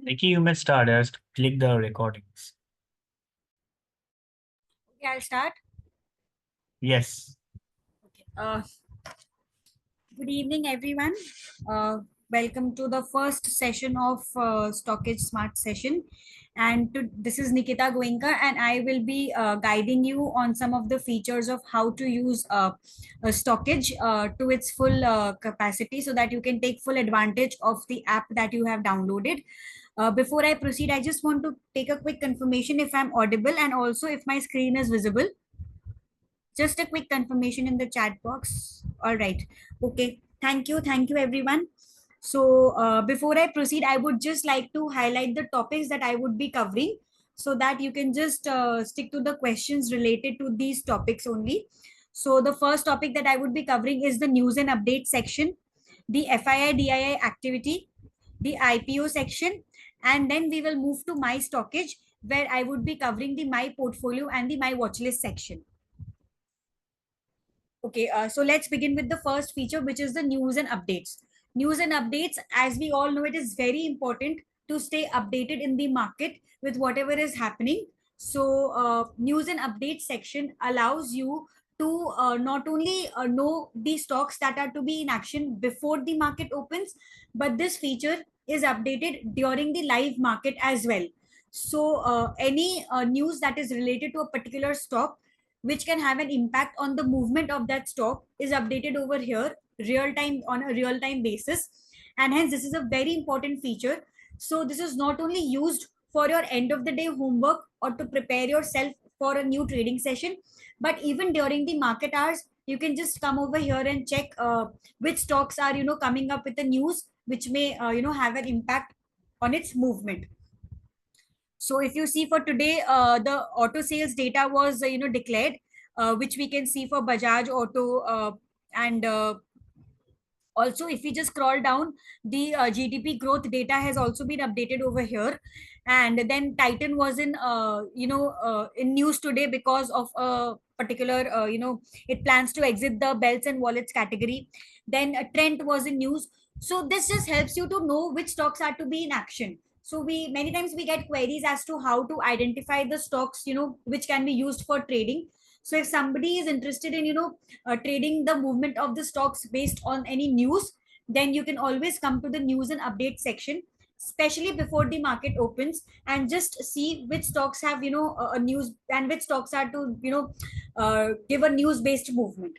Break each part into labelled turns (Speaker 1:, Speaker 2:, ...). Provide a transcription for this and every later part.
Speaker 1: Nikki, you may start. Just click the recordings.
Speaker 2: Okay, I'll start.
Speaker 1: Yes.
Speaker 2: Okay. Good evening, everyone. Welcome to the first session of Stockage Smart Session. And this is Nikita Goenka, and I will be guiding you on some of the features of how to use a Stockage to its full capacity so that you can take full advantage of the app that you have downloaded. Before I proceed, I just want to take a quick confirmation if I'm audible and also if my screen is visible. Just a quick confirmation in the chat box. All right. Okay. Thank you. Thank you, everyone. So, before I proceed, I would just like to highlight the topics that I would be covering so that you can just stick to the questions related to these topics only. So, the first topic that I would be covering is the news and update section, the FII DII activity, the IPO section, and then we will move to my stockage where I would be covering the my portfolio and the my watchlist section. Okay, so let's begin with the first feature, which is the news and updates. News and updates, as we all know, it is very important to stay updated in the market with whatever is happening. So, news and updates section allows you to not only know the stocks that are to be in action before the market opens, but this feature is updated during the live market as well. So, any news that is related to a particular stock which can have an impact on the movement of that stock is updated over here real time on a real time basis, and hence this is a very important feature. So this is not only used for your end of the day homework or to prepare yourself for a new trading session, but even during the market hours you can just come over here and check which stocks are coming up with the news which may have an impact on its movement. So if you see for today, the auto sales data was declared, which we can see for Bajaj Auto, and also if we just scroll down, the GDP growth data has also been updated over here. And then Titan was in in news today because of a particular it plans to exit the belts and wallets category. Then Trent was in news. So this just helps you to know which stocks are to be in action. So we many times we get queries as to how to identify the stocks which can be used for trading. So if somebody is interested in trading the movement of the stocks based on any news, then you can always come to the news and update section, especially before the market opens, and just see which stocks have a news and which stocks are to give a news based movement.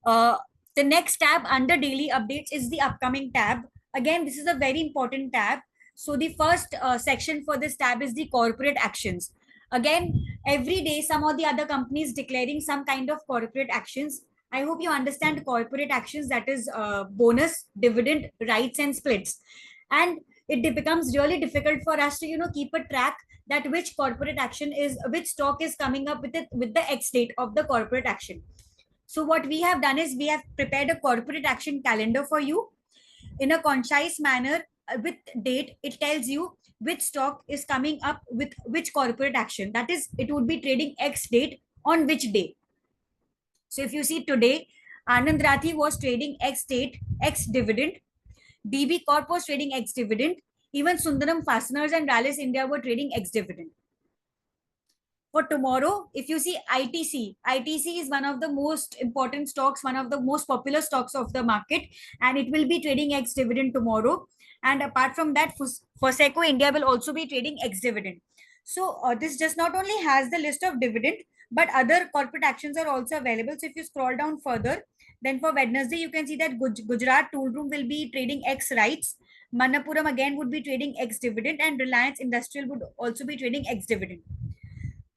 Speaker 2: uh, the next tab under daily updates is the upcoming tab. Again, this is a very important tab. So the first section for this tab is the corporate actions. Again, every day some or the other companies declaring some kind of corporate actions. I hope you understand corporate actions, that is bonus, dividend, rights and splits. And it becomes really difficult for us to keep a track that which corporate action is which stock is coming up with it with the X date of the corporate action. So what we have done is we have prepared a corporate action calendar for you in a concise manner with date. It tells you which stock is coming up with which corporate action. That is, it would be trading X date on which day. So if you see today, Anand Rathi was trading X date, X dividend. DB Corp was trading X dividend. Even Sundaram Fasteners and Rallis India were trading X dividend. For tomorrow, if you see ITC is one of the most important stocks, one of the most popular stocks of the market, and it will be trading X dividend tomorrow. And apart from that, Foseco India will also be trading X dividend. So this just not only has the list of dividend, but other corporate actions are also available. So if you scroll down further, then for Wednesday, you can see that Gujarat Tool Room will be trading X rights. Manappuram again would be trading X dividend, and Reliance Industrial would also be trading X dividend.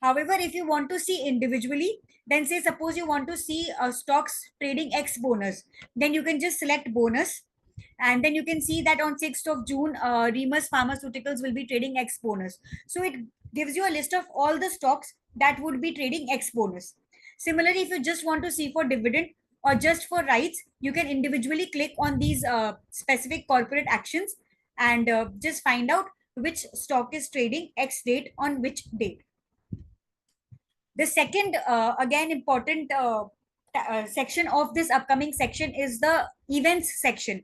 Speaker 2: However, if you want to see individually, then say suppose you want to see stocks trading X bonus, then you can just select bonus, and then you can see that on 6th of June, Remus Pharmaceuticals will be trading X bonus. So it gives you a list of all the stocks that would be trading X bonus. Similarly, if you just want to see for dividend or just for rights, you can individually click on these specific corporate actions and just find out which stock is trading X date on which date. The second, again, important section of this upcoming section is the events section.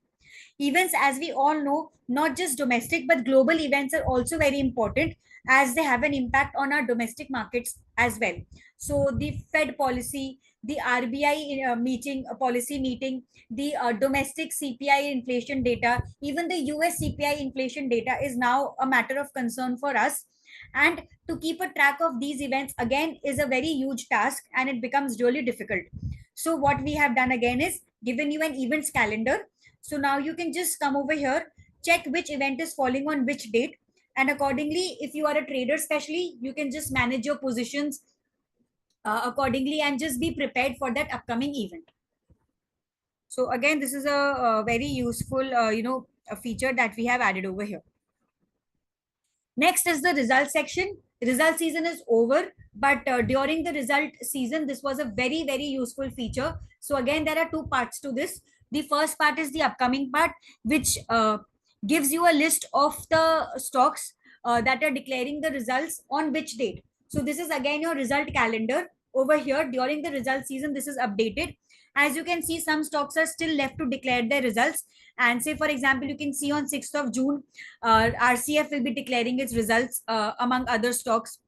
Speaker 2: Events, as we all know, not just domestic but global events are also very important, as they have an impact on our domestic markets as well. So the Fed policy, the RBI meeting, policy meeting, the domestic CPI inflation data, even the US CPI inflation data is now a matter of concern for us. And to keep a track of these events again is a very huge task, and it becomes really difficult. So what we have done again is given you an events calendar. So now you can just come over here, check which event is falling on which date, and accordingly, if you are a trader especially, you can just manage your positions accordingly and just be prepared for that upcoming event. So again, this is a very useful a feature that we have added over here. Next is the result section. Result season is over, but during the result season, this was a very, very useful feature. So again, there are two parts to this. The first part is the upcoming part, which gives you a list of the stocks that are declaring the results on which date. So this is again your result calendar over here. During the result season, this is updated. As you can see, some stocks are still left to declare their results. And say, for example, you can see on 6th of June, RCF will be declaring its results among other stocks.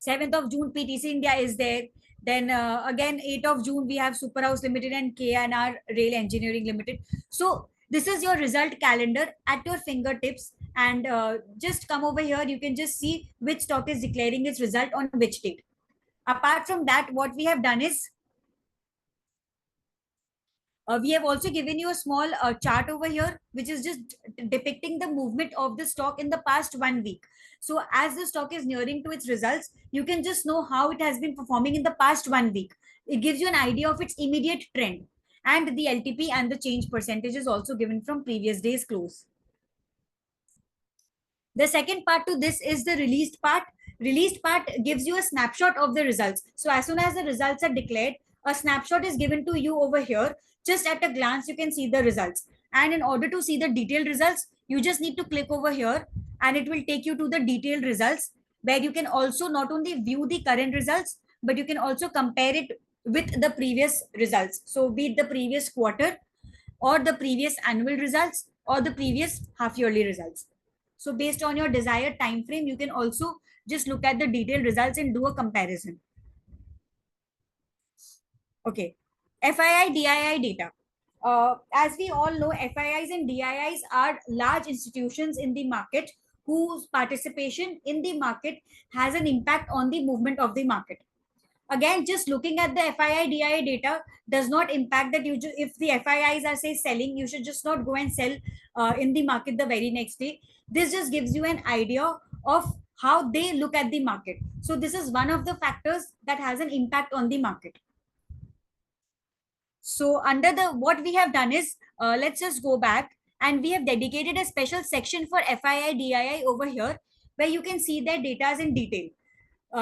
Speaker 2: 7th of June, PTC India is there. Then again, 8th of June, we have Superhouse Limited and KNR Rail Engineering Limited. So this is your result calendar at your fingertips. And just come over here. You can just see which stock is declaring its result on which date. Apart from that, what we have done is we have also given you a small chart over here, which is just depicting the movement of the stock in the past 1 week. So as the stock is nearing to its results, you can just know how it has been performing in the past 1 week. It gives you an idea of its immediate trend. And the LTP and the change percentage is also given from previous day's close. The second part to this is the released part. Released part gives you a snapshot of the results. So as soon as the results are declared, a snapshot is given to you over here. Just at a glance, you can see the results. And in order to see the detailed results, you just need to click over here and it will take you to the detailed results, where you can also not only view the current results, but you can also compare it with the previous results. So be it the previous quarter or the previous annual results or the previous half yearly results. So based on your desired time frame, you can also just look at the detailed results and do a comparison. Okay. FII, DII data. As we all know, FIIs and DIIs are large institutions in the market whose participation in the market has an impact on the movement of the market. Again, just looking at the FII, DII data does not impact that if the FIIs are say selling, you should just not go and sell in the market the very next day. This just gives you an idea of how they look at the market. So this is one of the factors that has an impact on the market. So under the what we have done is let's just go back, and we have dedicated a special section for FII DII over here, where you can see their data in detail.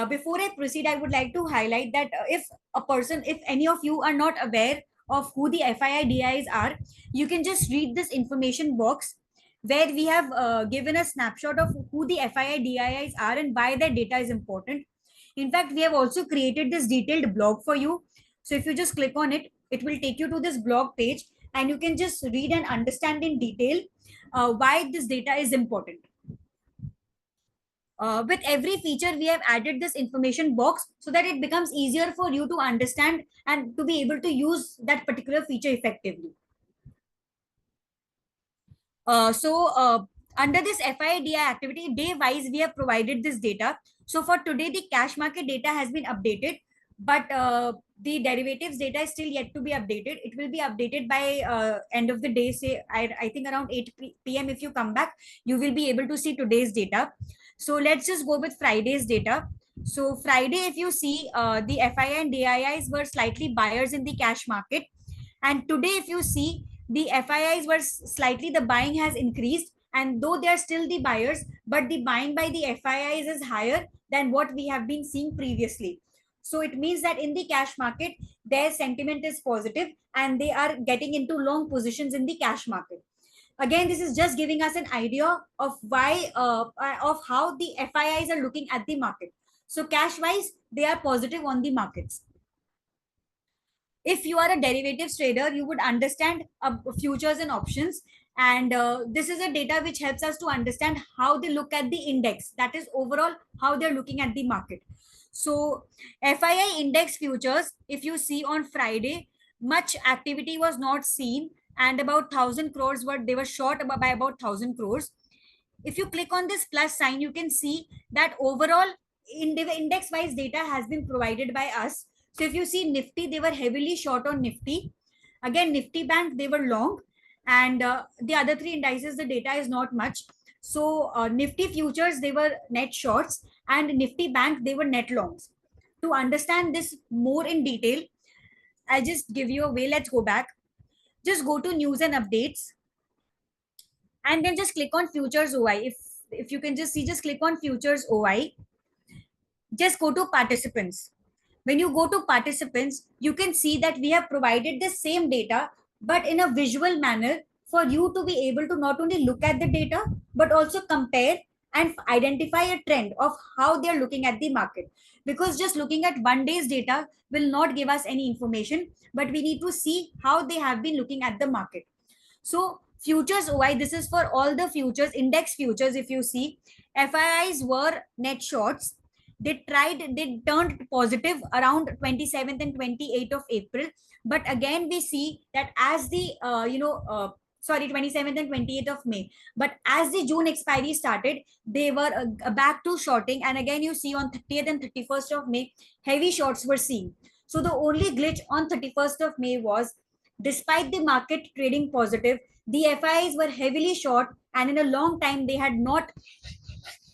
Speaker 2: Before I proceed, I would like to highlight that if any of you are not aware of who the FII DIs are, you can just read this information box, where we have given a snapshot of who the FII DIs are and why their data is important. In fact, we have also created this detailed blog for you. So if you just click on it, it will take you to this blog page, and you can just read and understand in detail why this data is important. With every feature, we have added this information box so that it becomes easier for you to understand and to be able to use that particular feature effectively. Under this FIDI activity, day wise, we have provided this data. So for today, the cash market data has been updated, but the derivatives data is still yet to be updated. It will be updated by end of the day, say I think around 8 p.m. If you come back, you will be able to see today's data. So let's just go with Friday's data. So Friday, if you see, the FI and DIIs were slightly buyers in the cash market. And today, if you see, the FIIs were slightly, the buying has increased. And though they are still the buyers, but the buying by the FIIs is higher than what we have been seeing previously. So it means that in the cash market, their sentiment is positive and they are getting into long positions in the cash market. Again, this is just giving us an idea of why, of how the FIIs are looking at the market. So cash wise, they are positive on the markets. If you are a derivatives trader, you would understand futures and options. And this is a data which helps us to understand how they look at the index, that is overall how they're looking at the market. So FII index futures, if you see on Friday, much activity was not seen, and about 1000 crores were, they were short by about 1000 crores. If you click on this plus sign, you can see that overall index wise data has been provided by us. So if you see Nifty, they were heavily short on Nifty. Again, Nifty Bank, they were long. And the other three indices, the data is not much. So Nifty futures, they were net shorts, and Nifty Bank, they were net longs. To understand this more in detail, I'll just give you a way. Let's go back. Just go to news and updates, and then just click on futures OI. If you can just see, just click on futures OI. Just go to participants. When you go to participants, you can see that we have provided the same data, but in a visual manner, for you to be able to not only look at the data, but also compare and identify a trend of how they're looking at the market. Because just looking at one day's data will not give us any information, but we need to see how they have been looking at the market. So futures OI, this is for all the futures, index futures. If you see, FIIs were net shorts. They turned positive around 27th and 28th of April. But again, we see that as the, 27th and 28th of May. But as the June expiry started, they were back to shorting. And again, you see on 30th and 31st of May, heavy shorts were seen. So the only glitch on 31st of May was, despite the market trading positive, the FIs were heavily short, and in a long time they had not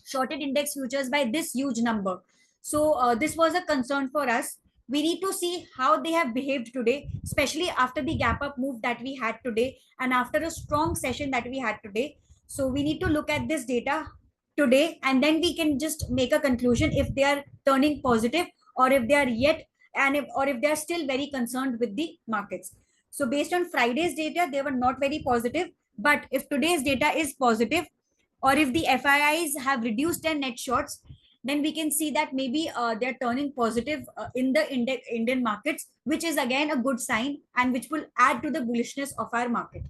Speaker 2: shorted index futures by this huge number. So this was a concern for us. We need to see how they have behaved today, especially after the gap up move that we had today and after a strong session that we had today. So we need to look at this data today, and then we can just make a conclusion if they are turning positive, or if they are yet, or if they are still very concerned with the markets. So based on Friday's data, they were not very positive. But if today's data is positive, or if the FIIs have reduced their net shorts, then we can see that maybe they're turning positive in the Indian markets, which is again a good sign and which will add to the bullishness of our market.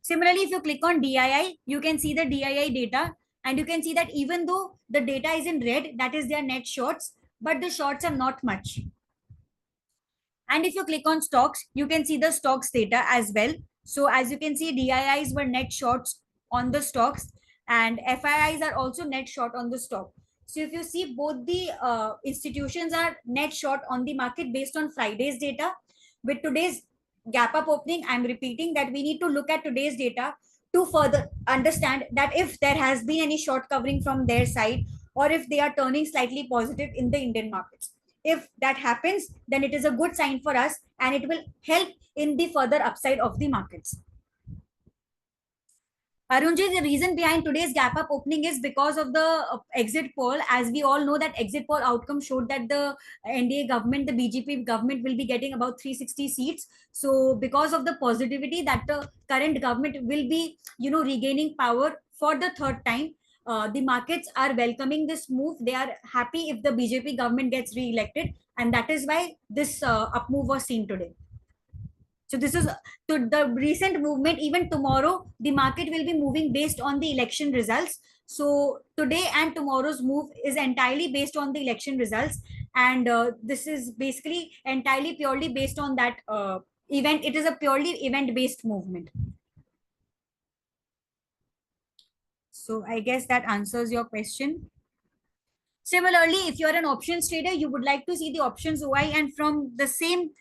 Speaker 2: Similarly, if you click on DII, you can see the DII data, and you can see that even though the data is in red, that is their net shorts, but the shorts are not much. And if you click on stocks, you can see the stocks data as well. So as you can see, DIIs were net shorts on the stocks, and FIIs are also net short on the stock. So if you see, both the institutions are net short on the market based on Friday's data. With today's gap up opening, I'm repeating that we need to look at today's data to further understand that if there has been any short covering from their side, or if they are turning slightly positive in the Indian markets. If that happens, then it is a good sign for us, and it will help in the further upside of the markets. Arunji, the reason behind today's gap up opening is because of the exit poll. As we all know, that exit poll outcome showed that the NDA government, the BJP government, will be getting about 360 seats. So because of the positivity that the current government will be, regaining power for the third time, the markets are welcoming this move. They are happy if the BJP government gets re-elected, and that is why this up move was seen today. So this is to the recent movement. Even tomorrow, the market will be moving based on the election results. So today and tomorrow's move is entirely based on the election results, and this is basically entirely purely based on that event. It is a purely event-based movement. So I guess that answers your question. Similarly, if you're an options trader, you would like to see the options OI, and from the same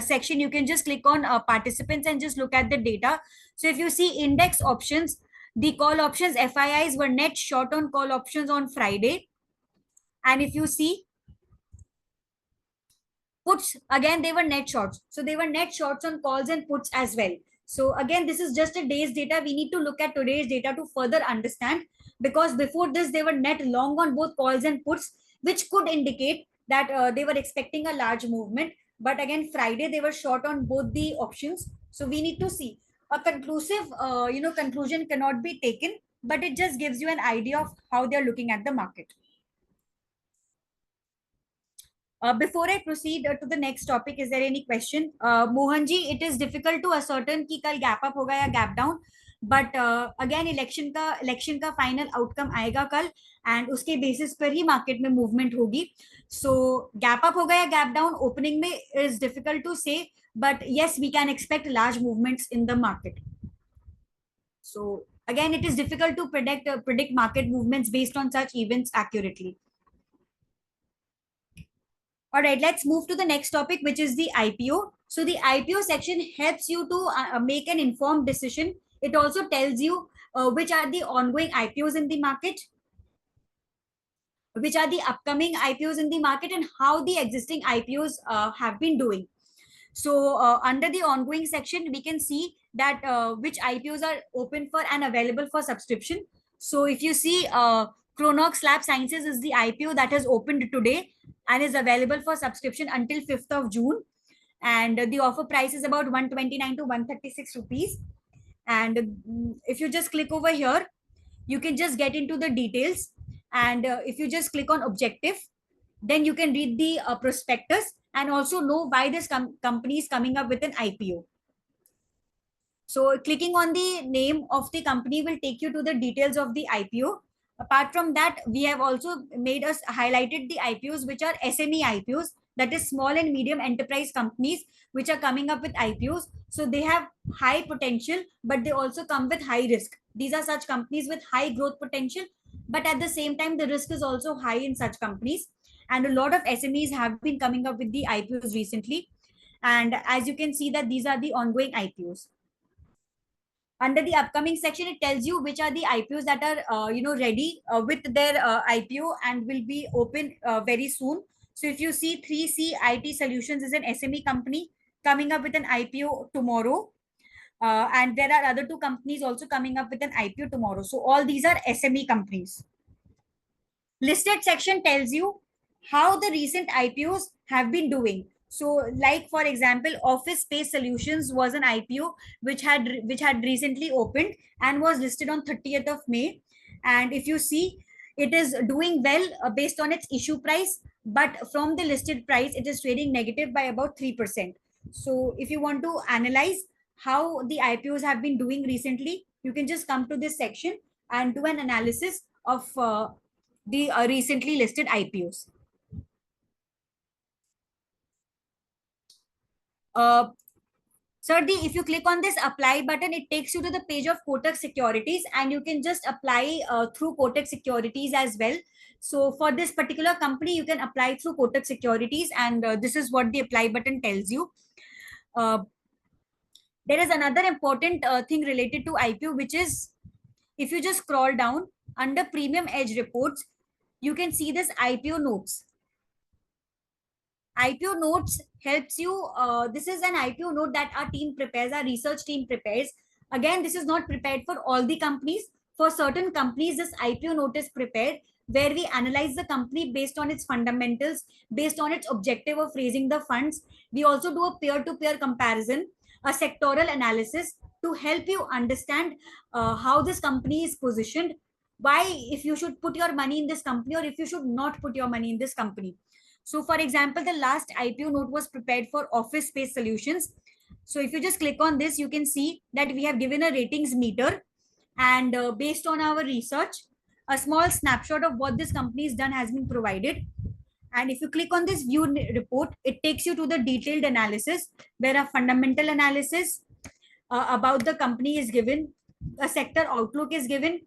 Speaker 2: section, you can just click on participants and just look at the data. So if you see index options, the call options FIIs were net short on call options on Friday. And if you see puts, again, they were net shorts. So they were net shorts on calls and puts as well. So again, this is just a day's data. We need to look at today's data to further understand, because before this, they were net long on both calls and puts, which could indicate that they were expecting a large movement. But again, Friday, they were short on both the options. So we need to see. A conclusive, conclusion cannot be taken, but it just gives you an idea of how they're looking at the market. Before I proceed to the next topic, is there any question? Mohan ji, it is difficult to ascertain कि कल gap up होगा या gap down, but again election का final outcome आएगा कल, and उसके basis पर ही market में movement होगी. So gap up होगा या gap down opening में is difficult to say, but yes, we can expect large movements in the market. So again, it is difficult to predict market movements based on such events accurately. All right, let's move to the next topic, which is the IPO. So the IPO section helps you to make an informed decision. It also tells you which are the ongoing IPOs in the market, which are the upcoming IPOs in the market, and how the existing IPOs have been doing. So under the ongoing section, we can see that which IPOs are open for and available for subscription. So if you see Chronox Lab Sciences is the IPO that has opened today and is available for subscription until 5th of June. And the offer price is about 129 to 136 rupees. And if you just click over here, you can just get into the details. And if you just click on objective, then you can read the prospectus and also know why this company is coming up with an IPO. So clicking on the name of the company will take you to the details of the IPO. Apart from that, we have also made us highlighted the IPOs which are SME IPOs, that is small and medium enterprise companies which are coming up with IPOs. So they have high potential, but they also come with high risk. These are such companies with high growth potential, but at the same time, the risk is also high in such companies. And a lot of SMEs have been coming up with the IPOs recently. And as you can see that these are the ongoing IPOs. Under the upcoming section, it tells you which are the IPOs that are ready with their IPO and will be open very soon. So if you see 3C IT Solutions is an SME company coming up with an IPO tomorrow. And there are other two companies also coming up with an IPO tomorrow. So all these are SME companies. Listed section tells you how the recent IPOs have been doing. So like for example, Office Space Solutions was an IPO which had recently opened and was listed on 30th of May. And if you see, it is doing well based on its issue price, but from the listed price, it is trading negative by about 3%. So if you want to analyze how the IPOs have been doing recently, you can just come to this section and do an analysis of the recently listed IPOs. Sir, if you click on this apply button, it takes you to the page of Kotak Securities, and you can just apply through Kotak Securities as well. So for this particular company, you can apply through Kotak Securities, and this is what the apply button tells you. There is another important thing related to IPO, which is if you just scroll down under Premium Edge reports, you can see this IPO notes. IPO notes helps you. This is an IPO note that our team prepares, our research team prepares. Again, this is not prepared for all the companies. For certain companies, this IPO note is prepared where we analyze the company based on its fundamentals, based on its objective of raising the funds. We also do a peer-to-peer comparison, a sectoral analysis to help you understand how this company is positioned, why if you should put your money in this company or if you should not put your money in this company. So for example, the last IPO note was prepared for Office Space Solutions. So if you just click on this, you can see that we have given a ratings meter, and based on our research, a small snapshot of what this company has done has been provided. And if you click on this view report, it takes you to the detailed analysis where a fundamental analysis about the company is given, a sector outlook is given.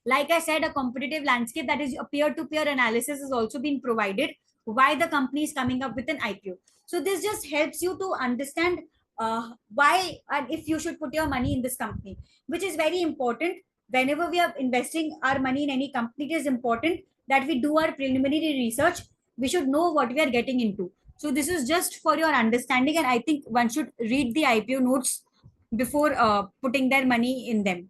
Speaker 2: Like I said, a competitive landscape, that is a peer-to-peer analysis, has also been provided why the company is coming up with an IPO. So this just helps you to understand why and if you should put your money in this company, which is very important. Whenever we are investing our money in any company, it is important that we do our preliminary research. We should know what we are getting into. So this is just for your understanding, and I think one should read the IPO notes before putting their money in them.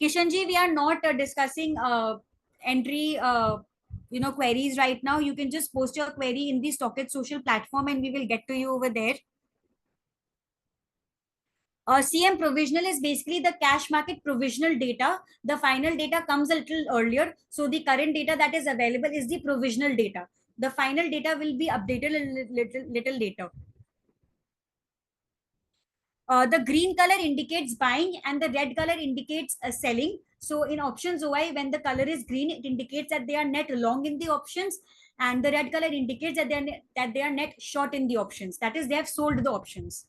Speaker 2: Kishanji, we are not discussing entry queries right now, you can just post your query in the Stockage social platform and we will get to you over there. CM provisional is basically the cash market provisional data. The final data comes a little earlier. So the current data that is available is the provisional data. The final data will be updated a little later. The green color indicates buying and the red color indicates selling. So in options OI, when the color is green, it indicates that they are net long in the options, and the red color indicates that they are net short in the options. That is, they have sold the options.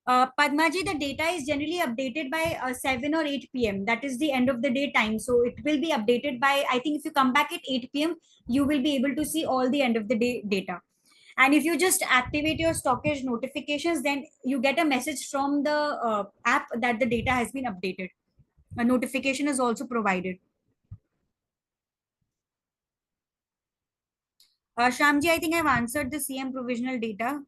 Speaker 2: Padmaji, the data is generally updated by 7 or 8 p.m. That is the end of the day time. So it will be updated by, I think if you come back at 8 p.m., you will be able to see all the end of the day data. And if you just activate your Stockage notifications, then you get a message from the app that the data has been updated. A notification is also provided. Shamji, I think I've answered the CM provisional data.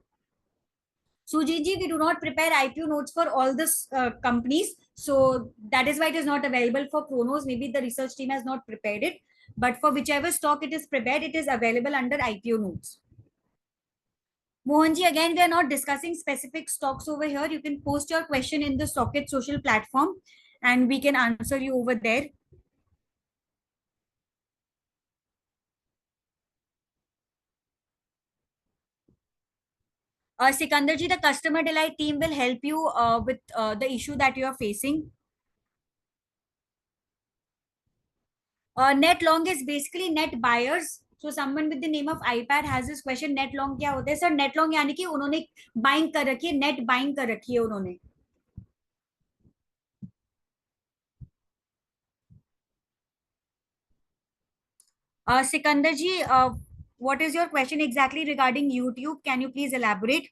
Speaker 2: Sujiji, we do not prepare IPO notes for all this companies. So that is why it is not available for Chronos. Maybe the research team has not prepared it. But for whichever stock it is prepared, it is available under IPO notes. Mohanji, again, we are not discussing specific stocks over here. You can post your question in the Stockage social platform and we can answer you over there. Sikandarji, the customer delight team will help you with the issue that you are facing. Net long is basically net buyers. So someone with the name of iPad has this question, net long क्या होता है sir? Net long यानी कि उन्होंने buying कर रखी है, net buying कर रखी है उन्होंने. Sikandar ji, what is your question exactly regarding YouTube? Can you please elaborate?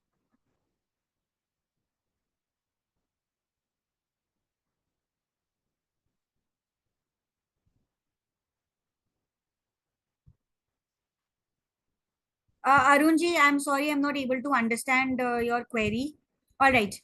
Speaker 2: Arun ji, I'm sorry, I'm not able to understand your query. All right.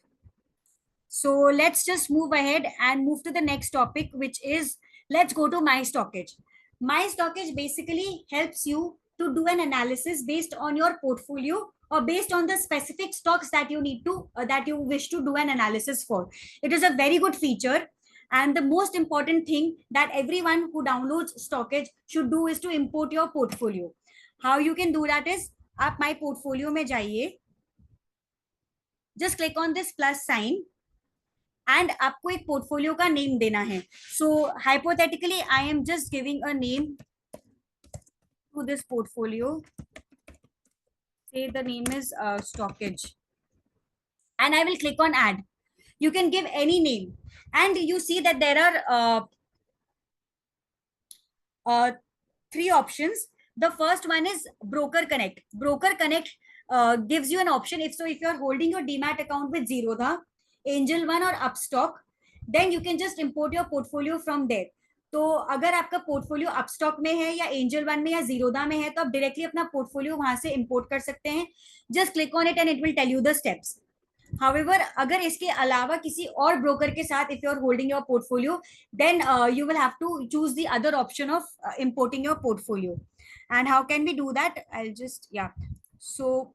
Speaker 2: So let's just move ahead and move to the next topic, which is, let's go to My Stockage. My Stockage basically helps you to do an analysis based on your portfolio or based on the specific stocks that you need to that you wish to do an analysis for. It is a very good feature, and the most important thing that everyone who downloads Stockage should do is to import your portfolio. How you can do that is, आप My Portfolio में जाइए, just click on this plus sign and आपको एक portfolio का name देना है. So hypothetically I am just giving a name to this portfolio. Say the name is Stockage, and I will click on add. You can give any name, and you see that there are three options. The first one is Broker Connect. Broker Connect gives you an option. If you're holding your Demat account with Zerodha, Angel One or Upstock, then you can just import your portfolio from there. तो अगर आपका portfolio Upstox में है या angel one में या जीरोदा में है, तो आप डायरेक्टली अपना पोर्टफोलियो वहां से इंपोर्ट कर सकते हैं. Just click on it and it will tell you the steps. However, अगर इसके अलावा किसी और ब्रोकर के साथ, if you are holding your portfolio, then you will have to choose the other option of importing your portfolio. And how can we do that? I'll just, yeah. So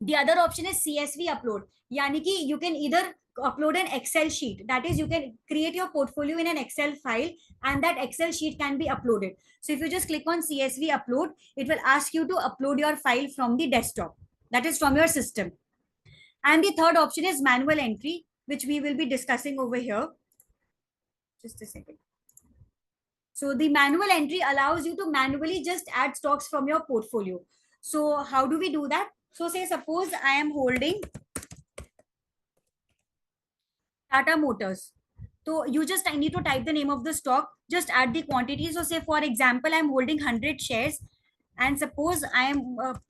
Speaker 2: the other option is CSV upload. Yani ki you can either upload an Excel sheet. That is, you can create your portfolio in an Excel file and that Excel sheet can be uploaded. So if you just click on CSV upload, it will ask you to upload your file from the desktop. That is from your system. And the third option is manual entry, which we will be discussing over here. Just a second. So the manual entry allows you to manually just add stocks from your portfolio. So how do we do that? So say suppose I am holding Tata Motors. So I need to type the name of the stock, just add the quantity. So say for example, I'm holding 100 shares and suppose I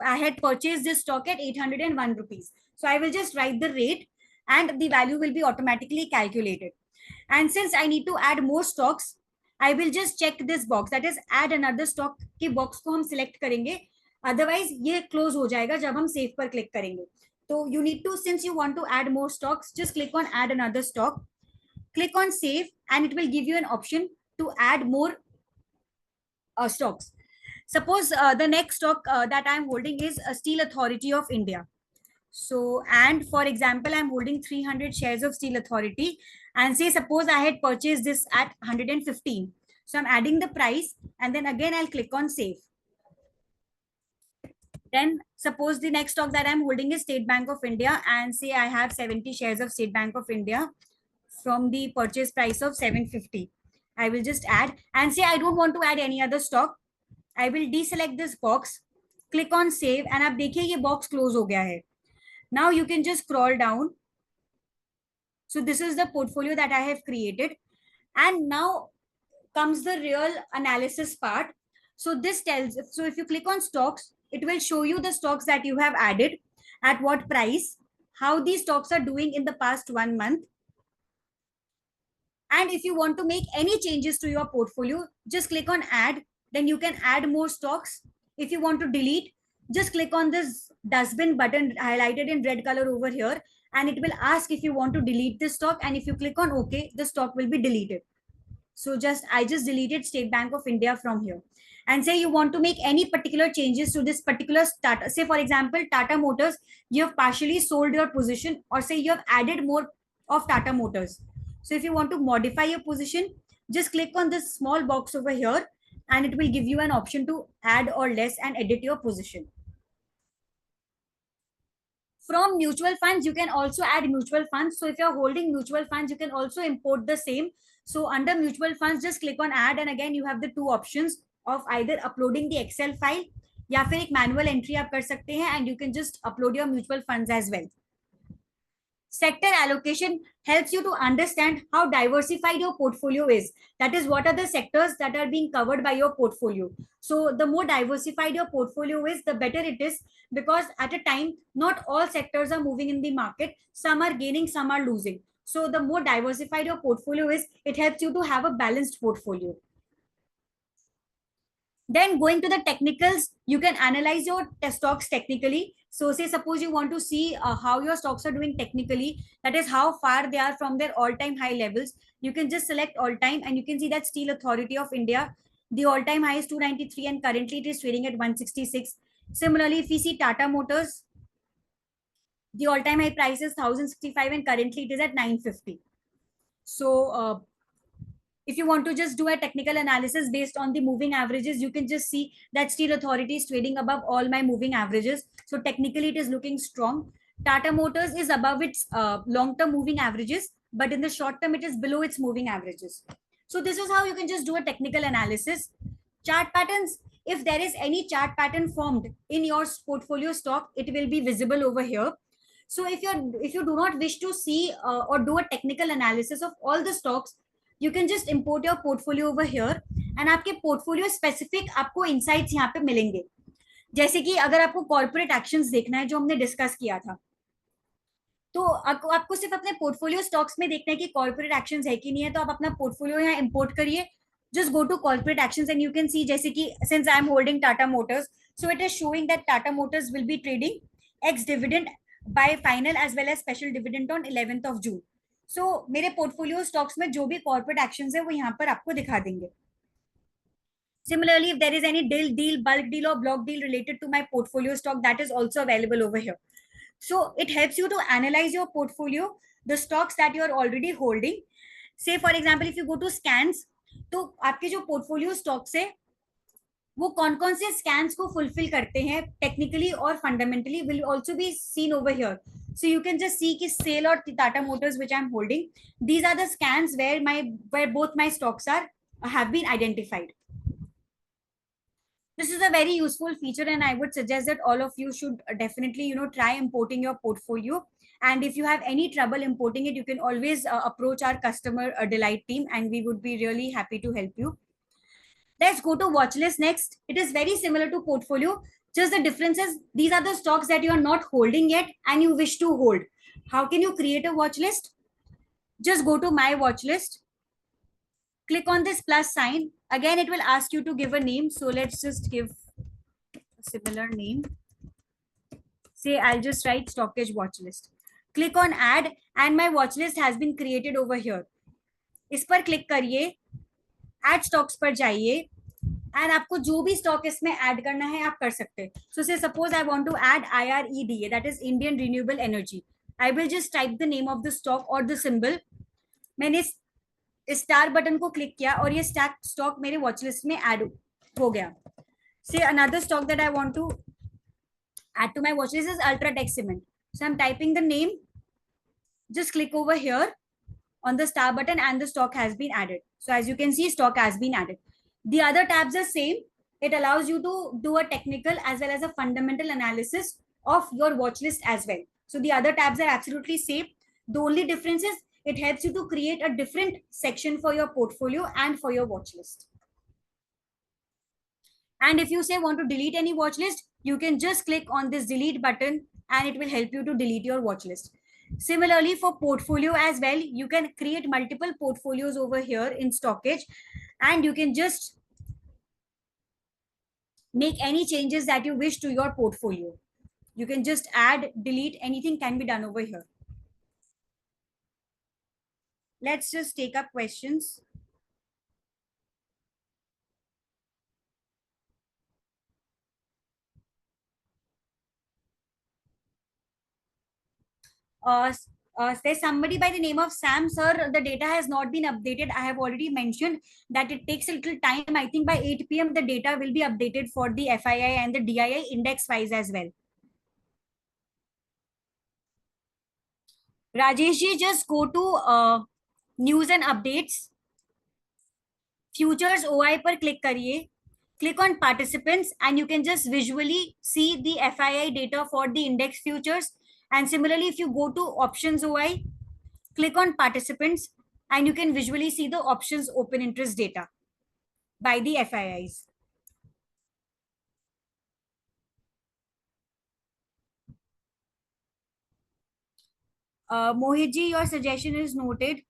Speaker 2: had purchased this stock at 801 rupees. So I will just write the rate and the value will be automatically calculated. And since I need to add more stocks, I will just check this box, that is add another stock के box को हम select करेंगे. Otherwise ये close हो जाएगा जब हम save पर click करेंगे. So you need to, since you want to add more stocks, just click on add another stock, click on save, and it will give you an option to add more stocks. Suppose the next stock that I'm holding is Steel Authority of India. So, and for example, I'm holding 300 shares of Steel Authority, and say suppose I had purchased this at 115. So I'm adding the price, and then again I'll click on save. Then suppose the next stock that I'm holding is State Bank of India, and say I have 70 shares of State Bank of India from the purchase price of 750. I will just add, and say I don't want to add any other stock. I will deselect this box, click on save, and आप देखिए ये box close हो गया है. Now you can just scroll down. So this is the portfolio that I have created, and now comes the real analysis part. So this tells, so if you click on stocks, it will show you the stocks that you have added, at what price, how these stocks are doing in the past 1 month. And if you want to make any changes to your portfolio, just click on add, then you can add more stocks. If you want to delete, just click on this dustbin button highlighted in red color over here, and it will ask if you want to delete this stock, and if you click on OK, the stock will be deleted. So I just deleted State Bank of India from here. And say you want to make any particular changes to this particular Tata, say for example, Tata Motors, you have partially sold your position, or say you have added more of Tata Motors. So if you want to modify your position, just click on this small box over here, and it will give you an option to add or less and edit your position. From mutual funds, you can also add mutual funds. So if you're holding mutual funds, you can also import the same. So under mutual funds, just click on add, and again you have the two options of either uploading the Excel file, या फिर एक manual entry आप कर सकते हैं, and you can just upload your mutual funds as well. Sector allocation helps you to understand how diversified your portfolio is. That is, what are the sectors that are being covered by your portfolio. So the more diversified your portfolio is, the better it is, because at a time, not all sectors are moving in the market. Some are gaining, some are losing. So the more diversified your portfolio is, it helps you to have a balanced portfolio. Then going to the technicals, you can analyze your stocks technically. So say suppose you want to see how your stocks are doing technically, that is how far they are from their all-time high levels. You can just select all-time, and you can see that Steel Authority of India, the all-time high is 293, and currently it is trading at 166. Similarly, if we see Tata Motors, the all-time high price is 1065, and currently it is at 950. So if you want to just do a technical analysis based on the moving averages, you can just see that Steel Authority is trading above all my moving averages. So technically it is looking strong. Tata Motors is above its long-term moving averages, but in the short term, it is below its moving averages. So this is how you can just do a technical analysis. Chart patterns, if there is any chart pattern formed in your portfolio stock, it will be visible over here. So if you do not wish to see or do a technical analysis of all the stocks, you can just import your portfolio over here, and आपके portfolio specific आपको insights यहाँ पे मिलेंगे. जैसे कि अगर आपको corporate actions देखना है, जो हमने discuss किया था, तो आपको सिर्फ अपने portfolio stocks में देखना है कि corporate actions है कि नहीं है, तो आप अपना portfolio यहाँ import करिए. Just go to corporate actions, and you can see, जैसे कि since I am holding Tata Motors, so it is showing that Tata Motors will be trading ex dividend by final as well as special dividend on 11th of June. So मेरे portfolio stocks में जो भी corporate actions है वो यहाँ पर आपको दिखा देंगे. Similarly, if there is any deal, bulk deal or block deal related to my portfolio stock, that is also available over here. So it helps you to analyze your portfolio, the stocks that you are already holding. Say for example, if you go to scans, तो आपके जो portfolio stocks है वो कौन कौन से scans को fulfil करते हैं टेक्निकली और fundamentally, will also be seen over here. So you can just see कि SAIL or Tata Motors, which I'm holding, these are the scans where both my stocks have been identified. This is a very useful feature, and I would suggest that all of you should definitely try importing your portfolio. And if you have any trouble importing it, you can always approach our customer delight team, and we would be really happy to help you. Let's go to watch list next. It is very similar to portfolio. Just the difference is these are the stocks that you are not holding yet and you wish to hold. How can you create a watch list? Just go to my watch list. Click on this plus sign. Again, it will ask you to give a name. So let's just give a similar name. Say I'll just write Stock Edge watch list. Click on add, and my watch list has been created over here. इस पर click करिए, add stocks पर जाइए, and आपको जो भी stock इसमें add करना है आप कर सकते हैं. So say suppose I want to add IREDA, that is Indian renewable energy. I will just type the name of the stock और द सिंबल. मैंने स्टार बटन को क्लिक किया और ये स्टॉक मेरे वॉच लिस्ट में ऐड हो गया. Say another stock that I want to add to my watch list is Ultratech Cement. So I'm typing the name. Just click over here on the star button and the stock has been added. So as you can see, stock has been added. The other tabs are same. It allows you to do a technical as well as a fundamental analysis of your watch list as well. So the other tabs are absolutely same. The only difference is it helps you to create a different section for your portfolio and for your watch list. And if you say want to delete any watch list, you can just click on this delete button and it will help you to delete your watch list. Similarly, for portfolio as well, you can create multiple portfolios over here in Stockage, and you can just make any changes that you wish to your portfolio. You can just add, delete, anything can be done over here. Let's just take up questions. Uh, there's somebody by the name of Sam, sir. The data has not been updated. I have already mentioned that it takes a little time. I think by 8 p.m. the data will be updated for the FII and the DII index wise as well. Rajesh ji, just go to news and updates. Futures OI पर click करिए. Click on participants and you can just visually see the FII data for the index futures. And similarly, if you go to options OI, click on participants and you can visually see the options open interest data by the FIIs. Mohit ji, your suggestion is noted.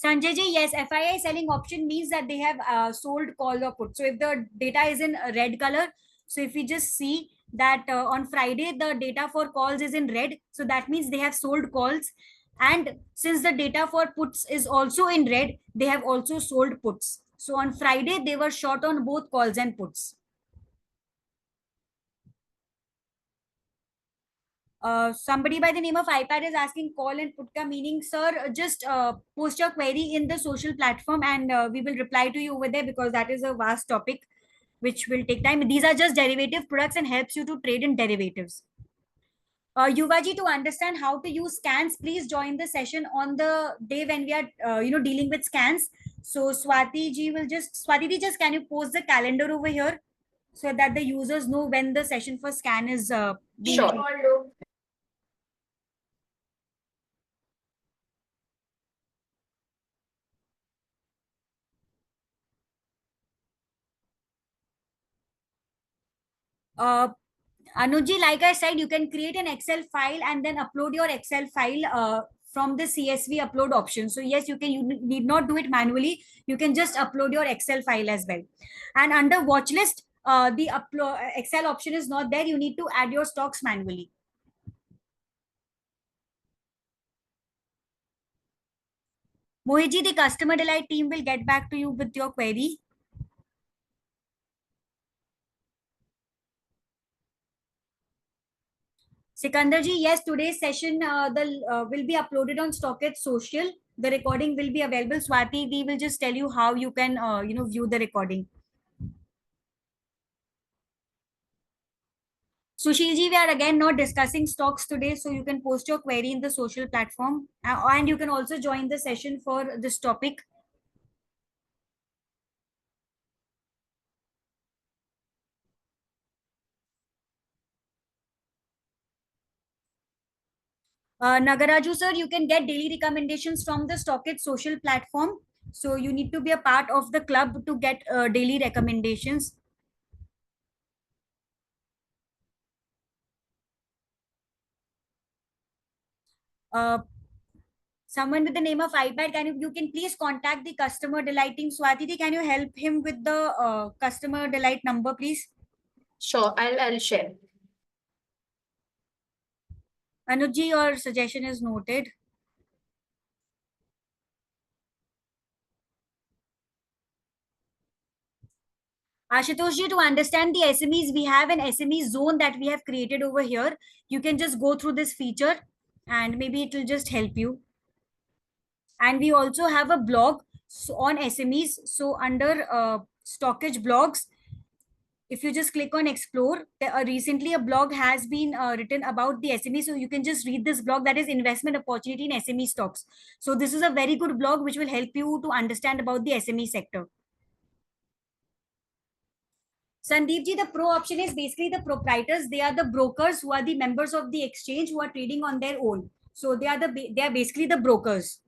Speaker 2: Sanjay ji, yes, FII selling option means that they have sold call or put. So if the data is in red color, so if we just see that on Friday the data for calls is in red, so that means they have sold calls. And since the data for puts is also in red, they have also sold puts. So on Friday they were short on both calls and puts. Somebody by the name of iPad is asking call and put ka meaning, sir. Just post your query in the social platform and we will reply to you over there because that is a vast topic which will take time. These are just derivative products and helps you to trade in derivatives. Yuvaji, to understand how to use scans, please join the session on the day when we are, dealing with scans. So Swati ji will Swati ji, just can you post the calendar over here so that the users know when the session for scan is being.
Speaker 3: Sure.
Speaker 2: Anuji, like I said, you can create an Excel file and then upload your Excel file from the CSV upload option. So yes, you need not do it manually. You can just upload your Excel file as well. And under watch list, the upload Excel option is not there. You need to add your stocks manually. Mohiji, the customer delight team will get back to you with your query. Sikandar ji, yes, today's session will be uploaded on StockEdge Social. The recording will be available. Swati, we will just tell you how you can, view the recording. Sushil ji, we are again not discussing stocks today, so you can post your query in the social platform, and you can also join the session for this topic. Nagaraju sir, you can get daily recommendations from the StockEdge social platform. So you need to be a part of the club to get daily recommendations. Someone with the name of iPad, you can please contact the customer delight team. Swati, can you help him with the customer delight number, please?
Speaker 3: Sure, I'll share.
Speaker 2: Anuji, your suggestion is noted. Ashutosh ji, to understand the SMEs, we have an SME zone that we have created over here. You can just go through this feature and maybe it will just help you. And we also have a blog on SMEs. So under stockage blogs, if you just click on explore, recently a blog has been written about the SME. So you can just read this blog, that is investment opportunity in SME stocks. So this is a very good blog which will help you to understand about the SME sector. Sandeep ji, the pro option is basically the proprietors. They are the brokers who are the members of the exchange who are trading on their own. So they are basically the brokers.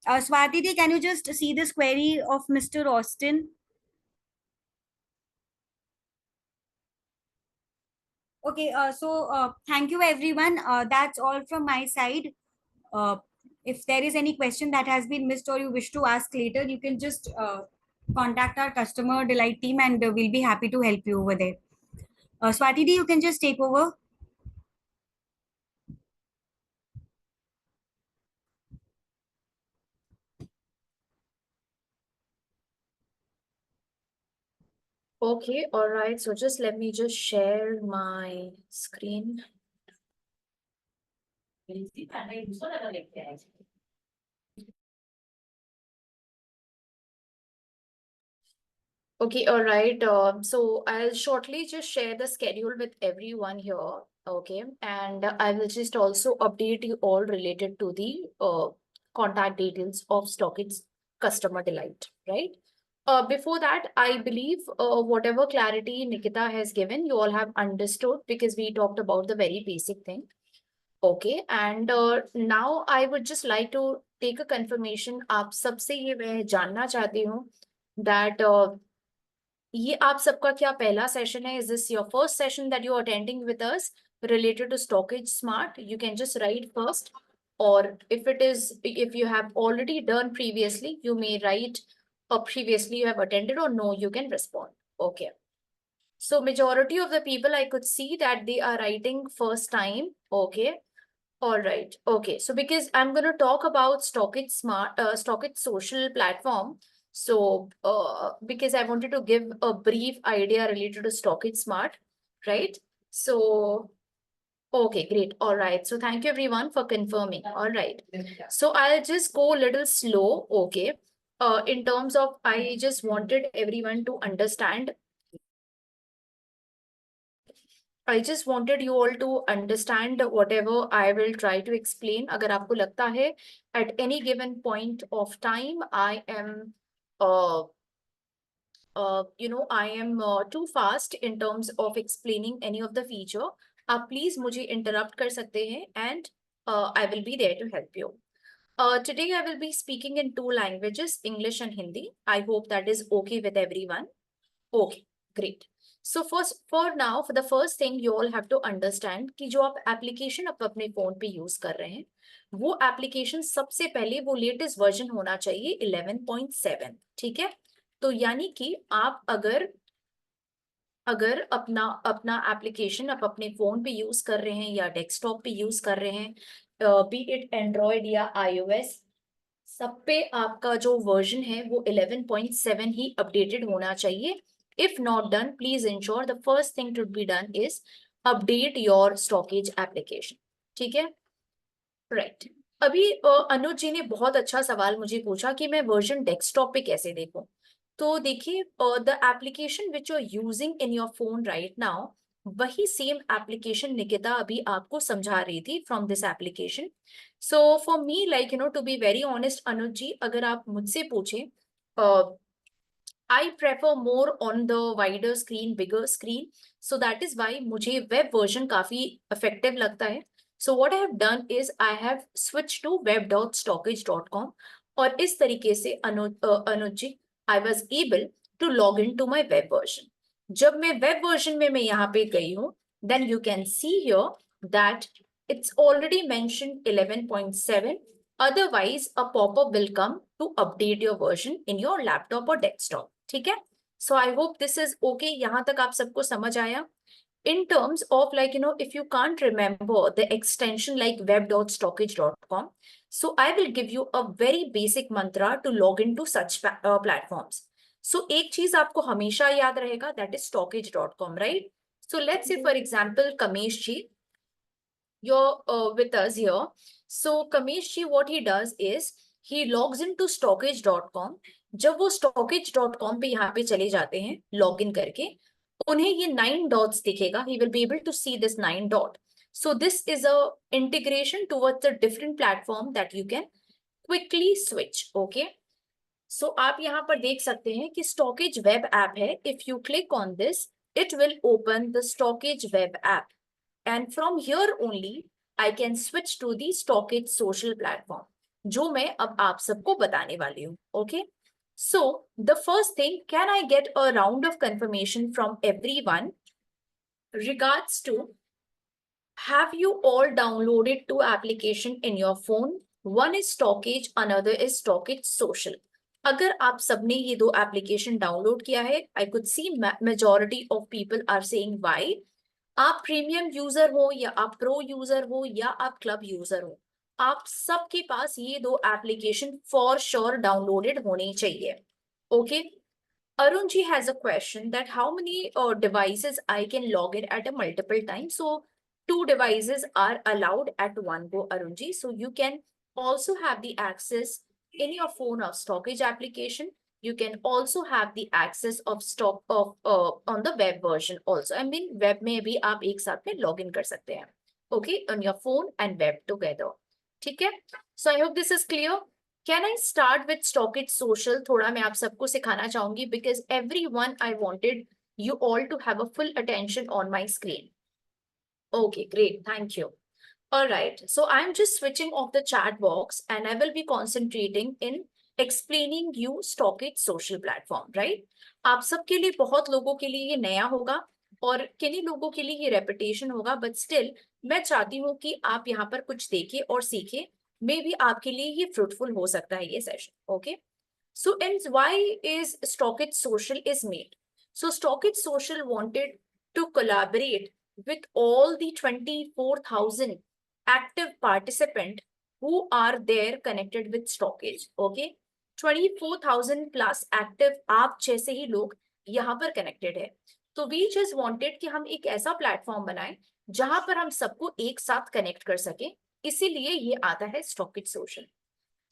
Speaker 2: Swati ji, can you just see this query of Mr. Austin? Okay, thank you everyone. That's all from my side. Uh, if there is any question that has been missed or you wish to ask later, you can just contact our customer delight team and we'll be happy to help you over there. Swati ji, you can just take over.
Speaker 3: Okay, all right. So just let me just share my screen. Okay, all right. So I'll shortly just share the schedule with everyone here. Okay, and I will just also update you all related to the contact details of StockX Customer Delight, right? Before that, I believe whatever clarity Nikita has given, you all have understood because we talked about the very basic thing. Okay, and now I would just like to take a confirmation. आप सबसे ये मैं जानना चाहती हूँ that ये आप सबका क्या पहला सेशन है? Is this your first session that you're attending with us related to Stockage Smart? You can just write first, or if you have already done previously, you may write previously you have attended, or no, you can respond. Okay. So majority of the people I could see that they are writing first time. Okay. All right. Okay. So because I'm going to talk about Stockage Smart, Stockage social platform. So because I wanted to give a brief idea related to Stockage Smart, right? So, okay, great. All right. So thank you everyone for confirming. All right. So I'll just go a little slow. Okay. In terms of, I just wanted everyone to understand. I just wanted you all to understand whatever I will try to explain. अगर आपको लगता है at any given point of time I am I am too fast in terms of explaining any of the feature, आप please मुझे interrupt कर सकते हैं and I will be there to help you. Today I will be speaking in two languages, English and Hindi. I hope that is okay with everyone. Okay, great. So first, for now, for the first thing you all have to understand कि जो आप application अपने phone पे use कर रहे हैं, वो application सबसे पहले वो latest version होना चाहिए 11.7, ठीक है? तो यानी कि आप अगर अपना application आप अपने phone पे use कर रहे हैं या desktop पे use कर रहे हैं, be it Android या iOS, सब पे आपका जो version है वो 11.7 ही updated होना चाहिए. If not done, please ensure the first thing to be done is update your stockage application. ठीक है? Right. अभी अनुज जी ने बहुत अच्छा सवाल मुझे पूछा कि मैं वर्जन डेस्कटॉप पे कैसे देखूं. तो देखिए, the application which you are using in your phone right now, वही सेम एप्लीकेशन निकिता अभी आपको समझा रही थी from this application. So for me, like to be very honest Anuj ji, अगर आप मुझसे पूछें, I prefer more on the wider screen, bigger screen. So that is why मुझे web version काफी effective लगता है. So what I have done is I have switched to web.stockage.com और इस तरीके से अनुज जी, I was able to log into my web version. जब मैं web version में मैं यहाँ पे गई हूँ, then you can see here that it's already mentioned 11.7. Otherwise, a pop-up will come to update your version in your laptop or desktop. ठीक है? So I hope this is okay. यहाँ तक आप सबको समझ आया. in terms of like, if you can't remember the extension like web.stockage.com, so I will give you a very basic mantra to log into such platforms. So एक चीज आपको हमेशा याद रहेगा, that is stockage.com, right? So let's say, for example, Kamesh ji, you're with us here. So Kamesh ji, what he does is he logs into stockage.com. जब वो stockage.com पे यहाँ पे चले जाते हैं लॉग इन करके, उन्हें ये 9 dots दिखेगा. He will be able to see this 9 dot. So this is a integration towards a different platform that you can quickly switch. Okay. So आप यहाँ पर देख सकते हैं कि Stockage web app है. If you click on this, it will open the Stockage web app. And from here only, I can switch to the Stockage social platform, जो मैं अब आप सबको बताने वाली हूँ. Okay. So the first thing, can I get a round of confirmation from everyone regards to, have you all downloaded 2 applications in your phone? One is Stockage, another is Stockage Social. अगर आप सबने ये 2 application download किया है, I could see majority of people are saying why. आप premium user हो या आप प्रो यूजर हो या आप क्लब यूजर हो, आप सबके पास ये 2 एप्लीकेशन फॉर श्योर डाउनलोडेड होने चाहिए. Okay. Arun ji has a question that how many devices I can log in at a multiple time. So 2 devices are allowed at one go, Arun ji. So you can also have the access in your phone of Stockage application. You can also have the access of stock of on the web version also. I mean web में भी आप एक साथ में log in कर सकते हैं. Okay, on your phone and web together. ठीक है? So I hope this is clear. Can I start with Stockage Social? थोड़ा मैं आप सबको सिखाना चाहूंगी because everyone I wanted you all to have a full attention on my screen. Okay, great. Thank you. All right. So I'm just switching off the chat box and I will be concentrating in explaining you Stockage Social platform, right? आप सबके लिए, बहुत लोगों के लिए ये नया होगा और किन्हीं लोगों के लिए ये रेपिटेशन होगा, but still मैं चाहती हूँ कि आप यहाँ पर कुछ देखें और सीखें. मे बी आपके लिए ये फ्रूटफुल हो सकता है ये session. Okay. So and why is Stockage Social is made? So Stockage Social wanted to collaborate with all the 24,000 active participants who are there connected with Stockage. Okay, 24,000 plus active आप जैसे ही लोग यहाँ पर connected है. तो we just wanted कि हम एक ऐसा प्लेटफॉर्म बनाएं जहां पर हम सबको एक साथ कनेक्ट कर सके. इसीलिए ये आता है Stockage Social.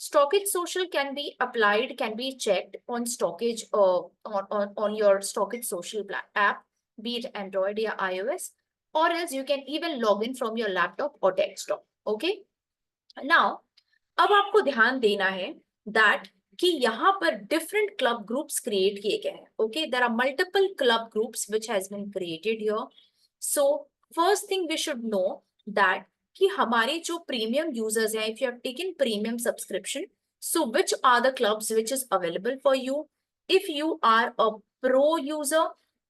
Speaker 3: Stockage Social can be applied, can be checked on Stockage on your Stockage Social app, be it Android or iOS, or else you can even log in from your laptop or desktop. Okay. Now, अब आपको ध्यान देना है that कि यहाँ पर different club groups create किए गए हैं. Okay, there are multiple club groups which has been created here. So first thing we should know that कि हमारे जो प्रीमियम यूजर्स हैं, if you have taken premium subscription, so which are the clubs which is available for you? If you are a pro user,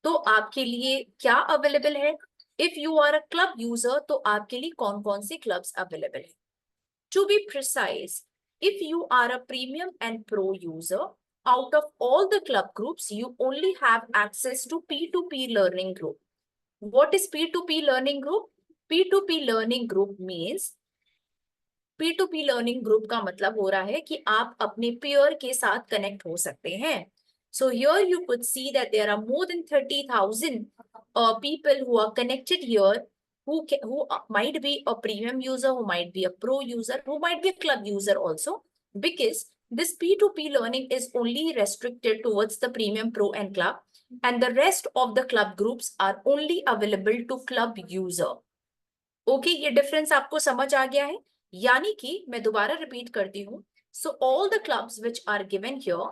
Speaker 3: तो आपके लिए क्या available है? If you are a club user, तो आपके लिए कौन कौन से clubs अवेलेबल है? To be precise, if you are a premium and pro user, out of all the club groups, you only have access to P2P learning group. What is P2P learning group? P2P learning group means P2P learning group का मतलब हो रहा है कि आप अपने peer के साथ connect हो सकते हैं. So here you could see that there are more than 30,000 people who are connected here, who might be a premium user, who might be a pro user, who might be a club user also, because this P2P learning is only restricted towards the premium, pro and club, and the rest of the club groups are only available to club user. Okay, ये difference आपको समझ आ गया है? यानी कि मैं दोबारा repeat करती हूँ. So all the clubs which are given here,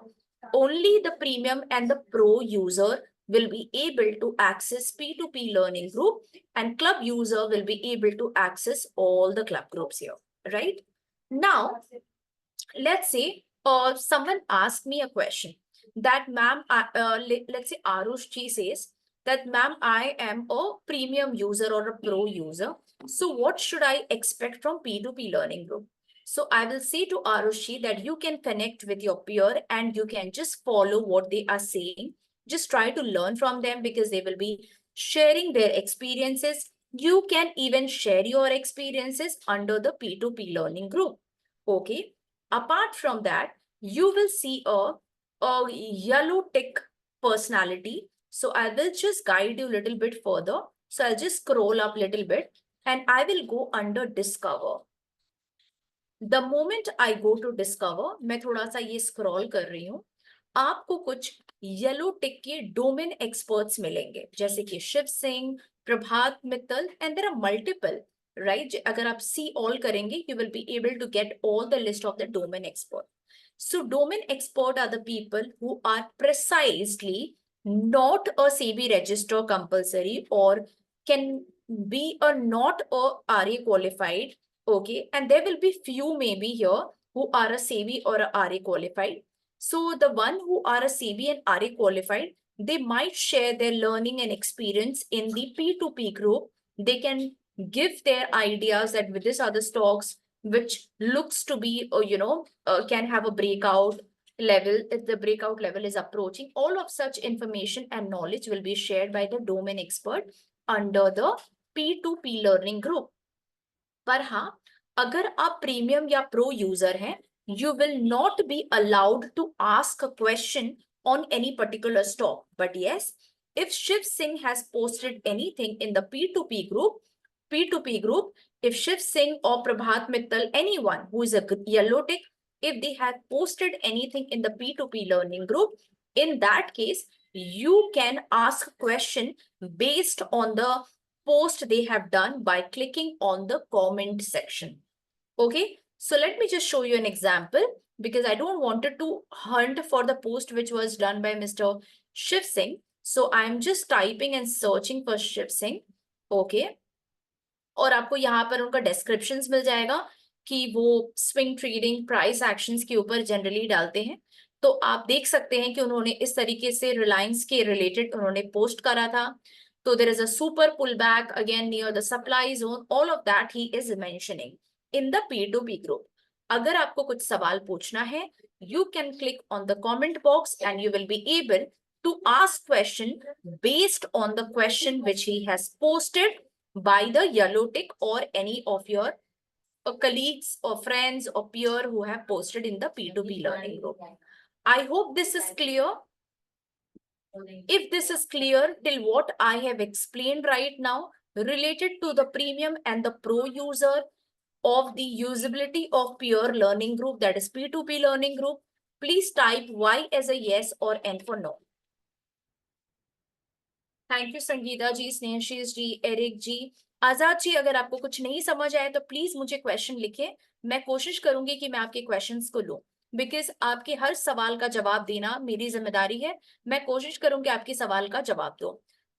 Speaker 3: only the premium and the pro user will be able to access P2P learning group, and club user will be able to access all the club groups here, right? Now, let's say someone asked me a question that, ma'am, let's say Arush ji says that, ma'am, I am a premium user or a pro user. So what should I expect from P2P learning group? So I will say to Arush ji that you can connect with your peer and you can just follow what they are saying. Just try to learn from them because they will be sharing their experiences. You can even share your experiences under the P2P learning group. Okay. Apart from that, you will see a yellow tick personality. So I will just guide you a little bit further. So I'll just scroll up a little bit and I will go under discover. The moment I go to discover, मैं थोड़ा सा ये scroll कर रही हूँ, आपको कुछ yellow टिक के डोमेन एक्सपर्ट्स मिलेंगे, जैसे कि Shiv Singh, Prabhat Mittal, and there are multiple, right? अगर आप सी ऑल करेंगे, you will be able to get all the list of the domain expert. So domain expert are the people who are precisely not a SEBI register compulsory or can be a not a RA qualified. Okay, and there will be few maybe here who are a SEBI or a RA qualified. So the one who are a SEBI and RA qualified, they might share their learning and experience in the P2P group. They can give their ideas that with this other stocks, which looks to be, can have a breakout level. If the breakout level is approaching, all of such information and knowledge will be shared by the domain expert under the P2P learning group. पर हाँ, अगर आप premium या pro user हैं, you will not be allowed to ask a question on any particular stock. But yes, if Shiv Singh has posted anything in the P2P group, if Shiv Singh or Prabhat Mittal, anyone who is a yellow tick, if they have posted anything in the P2P learning group, in that case, you can ask a question based on the post they have done by clicking on the comment section. Okay, so let me just show you an example because I don't wanted to hunt for the post which was done by Mr. Shiv Singh. So I'm just typing and searching for Shiv Singh. Okay, और आपको यहाँ पर उनका descriptions मिल जाएगा कि वो swing trading price actions के ऊपर generally डालते हैं. तो आप देख सकते हैं कि उन्होंने इस तरीके से Reliance के related उन्होंने post करा था. So there is a super pullback again near the supply zone. All of that he is mentioning in the P2P group. अगर आपको कुछ सवाल पूछना है, you can click on the comment box and you will be able to ask question based on the question which he has posted by the yellow tick or any of your colleagues or friends or peer who have posted in the P2P learning group. I hope this is clear. If this is clear till what I have explained right now related to the premium and the pro user of the usability of peer learning group, that is P2P learning group, please type Y as a yes or N for no. Thank you Sangeeta ji, Snehashish ji, Eric ji, Azad ji. अगर आपको कुछ नहीं समझ आए तो please मुझे question लिखिए. मैं कोशिश करूंगी कि मैं आपके क्वेश्चंस को लूं. बिकॉज आपके हर सवाल का जवाब देना मेरी जिम्मेदारी है. मैं कोशिश करूंगी आपके सवाल का जवाब दूं.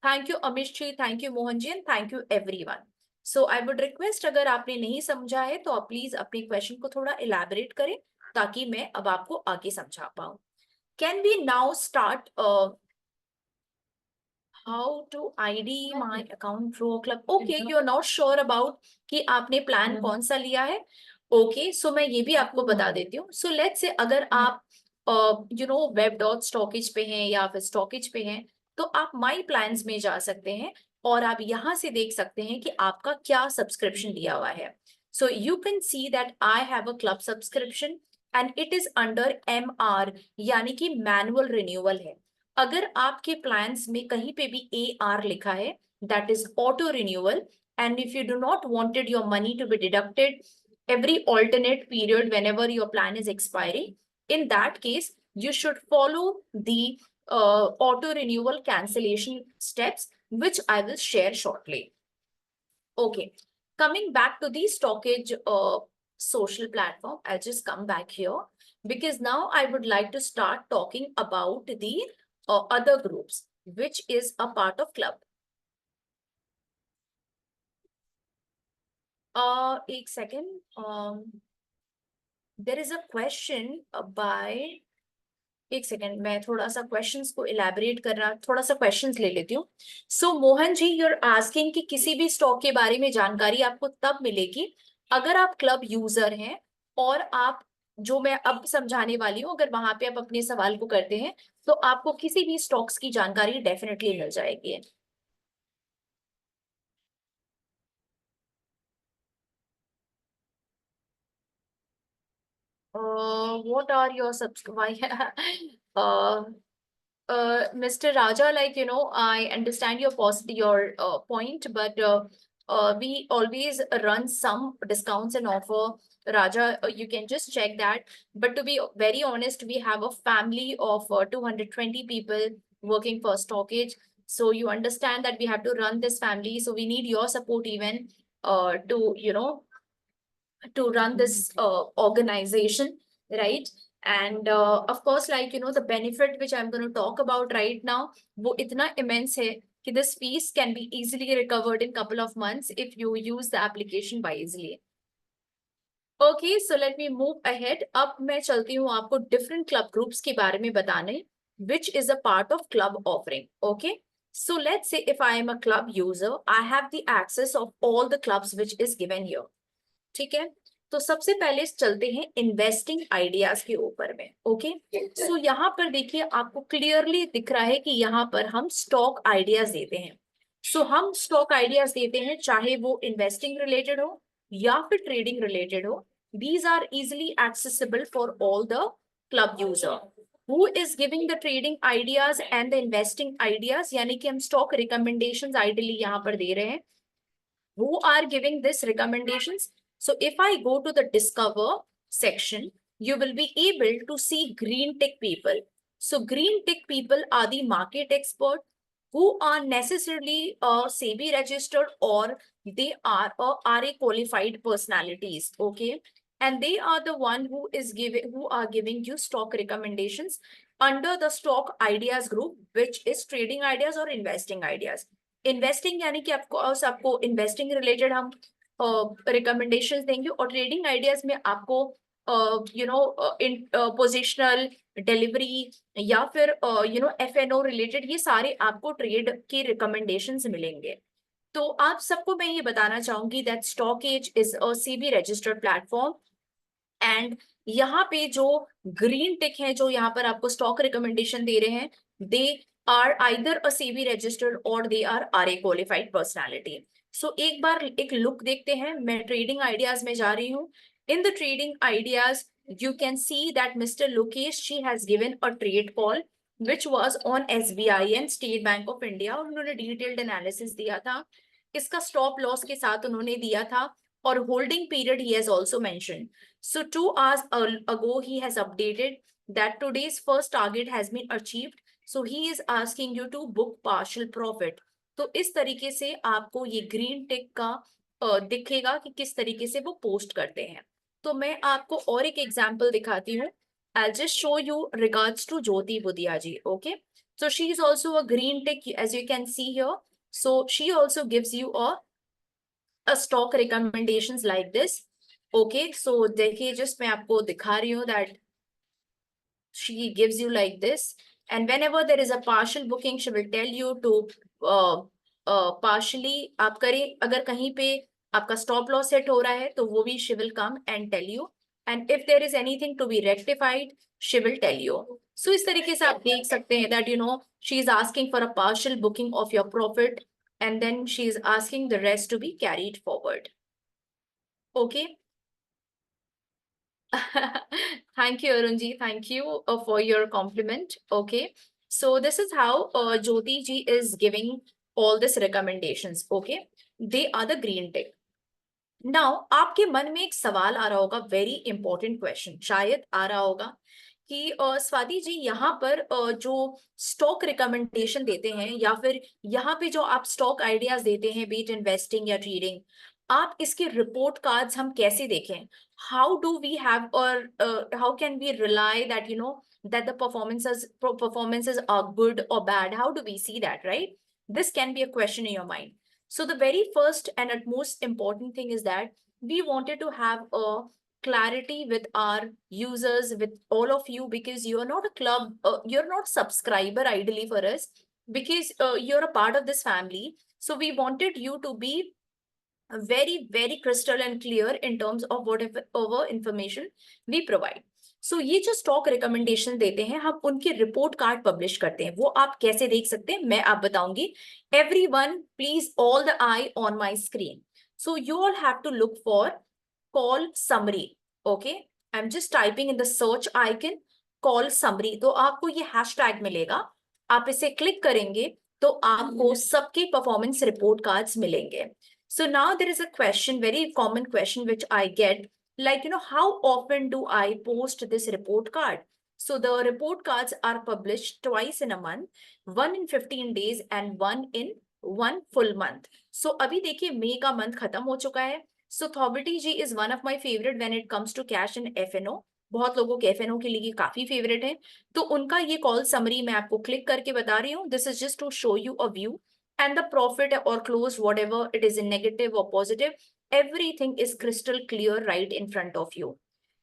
Speaker 3: Thank you Amish ji, thank you Mohan ji, and thank you everyone. So I would request, अगर आपने नहीं समझा है तो आप प्लीज अपने क्वेश्चन को थोड़ा इलैबोरेट करें ताकि मैं अब आपको आगे समझा पाऊं. Can we now start how to ID my account Pro Club? Okay, you are not sure about कि आपने प्लान कौन सा लिया है. Okay, so मैं ये भी आपको बता देती हूँ. So let's say अगर आप web.stockage पे हैं या फिर stockage पे हैं, तो आप My Plans में जा सकते हैं और आप यहाँ से देख सकते हैं कि आपका क्या सब्सक्रिप्शन लिया हुआ है. So you can see that I have a club subscription and it is under MR, यानी कि manual renewal है. अगर आपके प्लान्स में कहीं पे भी AR लिखा है, that is auto renewal, and if you do not wanted your money to be deducted every alternate period whenever your plan is expiring, in that case you should follow the auto renewal cancellation steps which I will share shortly. Okay, coming back to the Stockage social platform, I'll just come back here because now I would like to start talking about the other groups, which is a part of club. एक second. There is a question by. एक second, मैं थोड़ा सा questions को elaborate कर रहा, थोड़ा सा क्वेश्चंस ले लेती हूँ. सो मोहन जी, यूर आस्किंग कि किसी भी स्टॉक के बारे में जानकारी आपको तब मिलेगी अगर आप क्लब यूजर हैं और आप, जो मैं अब समझाने वाली हूँ, अगर वहां पे आप अपने सवाल को करते हैं तो आपको किसी भी स्टॉक्स की जानकारी डेफिनेटली मिल जाएगी. What are your Mr. Raja, like, I understand your point, but we always run some discounts and offer. Raja, you can just check that. But to be very honest, we have a family of 220 people working for Stockage. So you understand that we have to run this family. So we need your support even to run this organization, right? And of course, like, the benefit which I'm going to talk about right now, wo itna immense hai कि this fees can be easily recovered in couple of months if you use the application wisely. Okay, so let me move ahead. अब मैं चलती हूँ आपको different club groups के बारे में बताने, which is a part of club offering. Okay, so let's say if I am a club user, I have the access of all the clubs which is given here. ठीक है, तो सबसे पहले चलते हैं इन्वेस्टिंग आइडियाज के ऊपर में. ओके, सो यहाँ पर देखिए आपको क्लियरली दिख रहा है कि यहाँ पर हम स्टॉक आइडियाज देते हैं. सो हम स्टॉक आइडियाज देते हैं, चाहे वो इन्वेस्टिंग रिलेटेड हो या फिर ट्रेडिंग रिलेटेड हो. These are easily accessible for all the club user. Who is giving the trading ideas and the investing ideas, यानी कि हम स्टॉक रिकमेंडेशंस आइडियली यहाँ पर दे रहे हैं. Who are giving this recommendations? So if I go to the discover section, you will be able to see green tick people. So green tick people are the market expert who are necessarily SEBI registered or they are RA qualified personalities. Okay, and they are the one who are giving you stock recommendations under the stock ideas group, which is trading ideas or investing ideas. Investing यानी कि आपको investing related हम recommendations देंगे, और trading ideas में आपको positional delivery या फिर FNO रिलेटेड ये सारे आपको ट्रेड के रिकमेंडेशंस मिलेंगे. तो आप सबको मैं ये बताना चाहूंगी that stockage is a SEBI registered platform. And यहाँ पे जो ग्रीन टिक है जो यहाँ पर आपको स्टॉक रिकमेंडेशन दे रहे हैं, दे are either a SEBI registered or they are RA qualified personality. So एक बार एक लुक देखते हैं. मैं ट्रेडिंग आइडियाज में जा रही हूँ. In the trading ideas, you can see that Mr. Lokesh, she has given a trade call which was on SBI and State Bank of India. उन्होंने detailed analysis दिया था. इसका stop loss के साथ उन्होंने दिया था, और holding period he has also mentioned. So 2 hours ago he has updated that today's first target has been achieved. So he is asking you to book partial profit. तो इस तरीके से आपको ये ग्रीन टिक का दिखेगा कि किस तरीके से वो पोस्ट करते हैं. तो मैं आपको और एक एग्जांपल दिखाती हूँ. I'll just show you regards to Jyoti Budhia ji. Okay, so she is also a green tick as you can see here. So she also gives you a stock recommendations like this. Okay, so देखिए just मैं आपको दिखा रही हूँ that she gives you like this. And whenever there is a partial booking, she will tell you to partially आप करें. अगर कहीं पे आपका stop loss set हो रहा है तो वो भी she will come and tell you. And if there is anything to be rectified, she will tell you. So इस तरीके से आप देख सकते हैं that she is asking for a partial booking of your profit, and then she is asking the rest to be carried forward. Okay. Thank you, Arunji. Thank you for your compliment. Okay, so this is how Jyoti ji is giving all these recommendations. Okay, they are the green tick. Now, आपके मन में एक सवाल आ रहा होगा, very important question शायद आ रहा होगा कि स्वाति जी यहाँ पर जो स्टॉक रिकमेंडेशन देते हैं या फिर यहाँ पे जो आप स्टॉक आइडियाज देते हैं, बीट इन्वेस्टिंग या ट्रेडिंग, आप इसके रिपोर्ट कार्ड्स हम कैसे देखें? How do we have, or how can we rely that that the performances are good or bad? How do we see that, right? This can be a question in your mind. So the very first and most important thing is that we wanted to have a clarity with our users, with all of you, because you're not a club, you're not subscriber ideally for us, because you're a part of this family. So we wanted you to be very, very crystal and clear in terms of whatever information we provide. So ये जो stock recommendation देते हैं, हम उनके report card publish करते हैं. वो आप कैसे देख सकते हैं मैं आप बताऊंगी. Everyone, please all the eye on my screen. So you all have to look for call summary. Okay, I am just typing in the search icon call summary, तो आपको ये हैशटैग मिलेगा, आप इसे क्लिक करेंगे तो आपको सबके परफॉर्मेंस रिपोर्ट कार्ड्स मिलेंगे. So now there is a question, very common question which I get, like, how often do I post this report card? So the report cards are published twice in a month, one in 15 days and one in one full month. So अभी देखिए मई का month खत्म हो चुका है. So Thoughtbody ji is one of my favorite when it comes to cash and F&O. बहुत लोगों के F&O के लिए काफी फेवरेट है. तो उनका ये कॉल समरी मैं आपको क्लिक करके बता रही हूँ. This is just to show you a view. And the profit or close, whatever it is in negative or positive, everything is crystal clear right in front of you.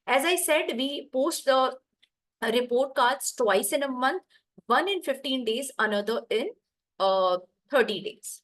Speaker 3: As I said, we post the report cards twice in a month, one in 15 days, another in 30 days.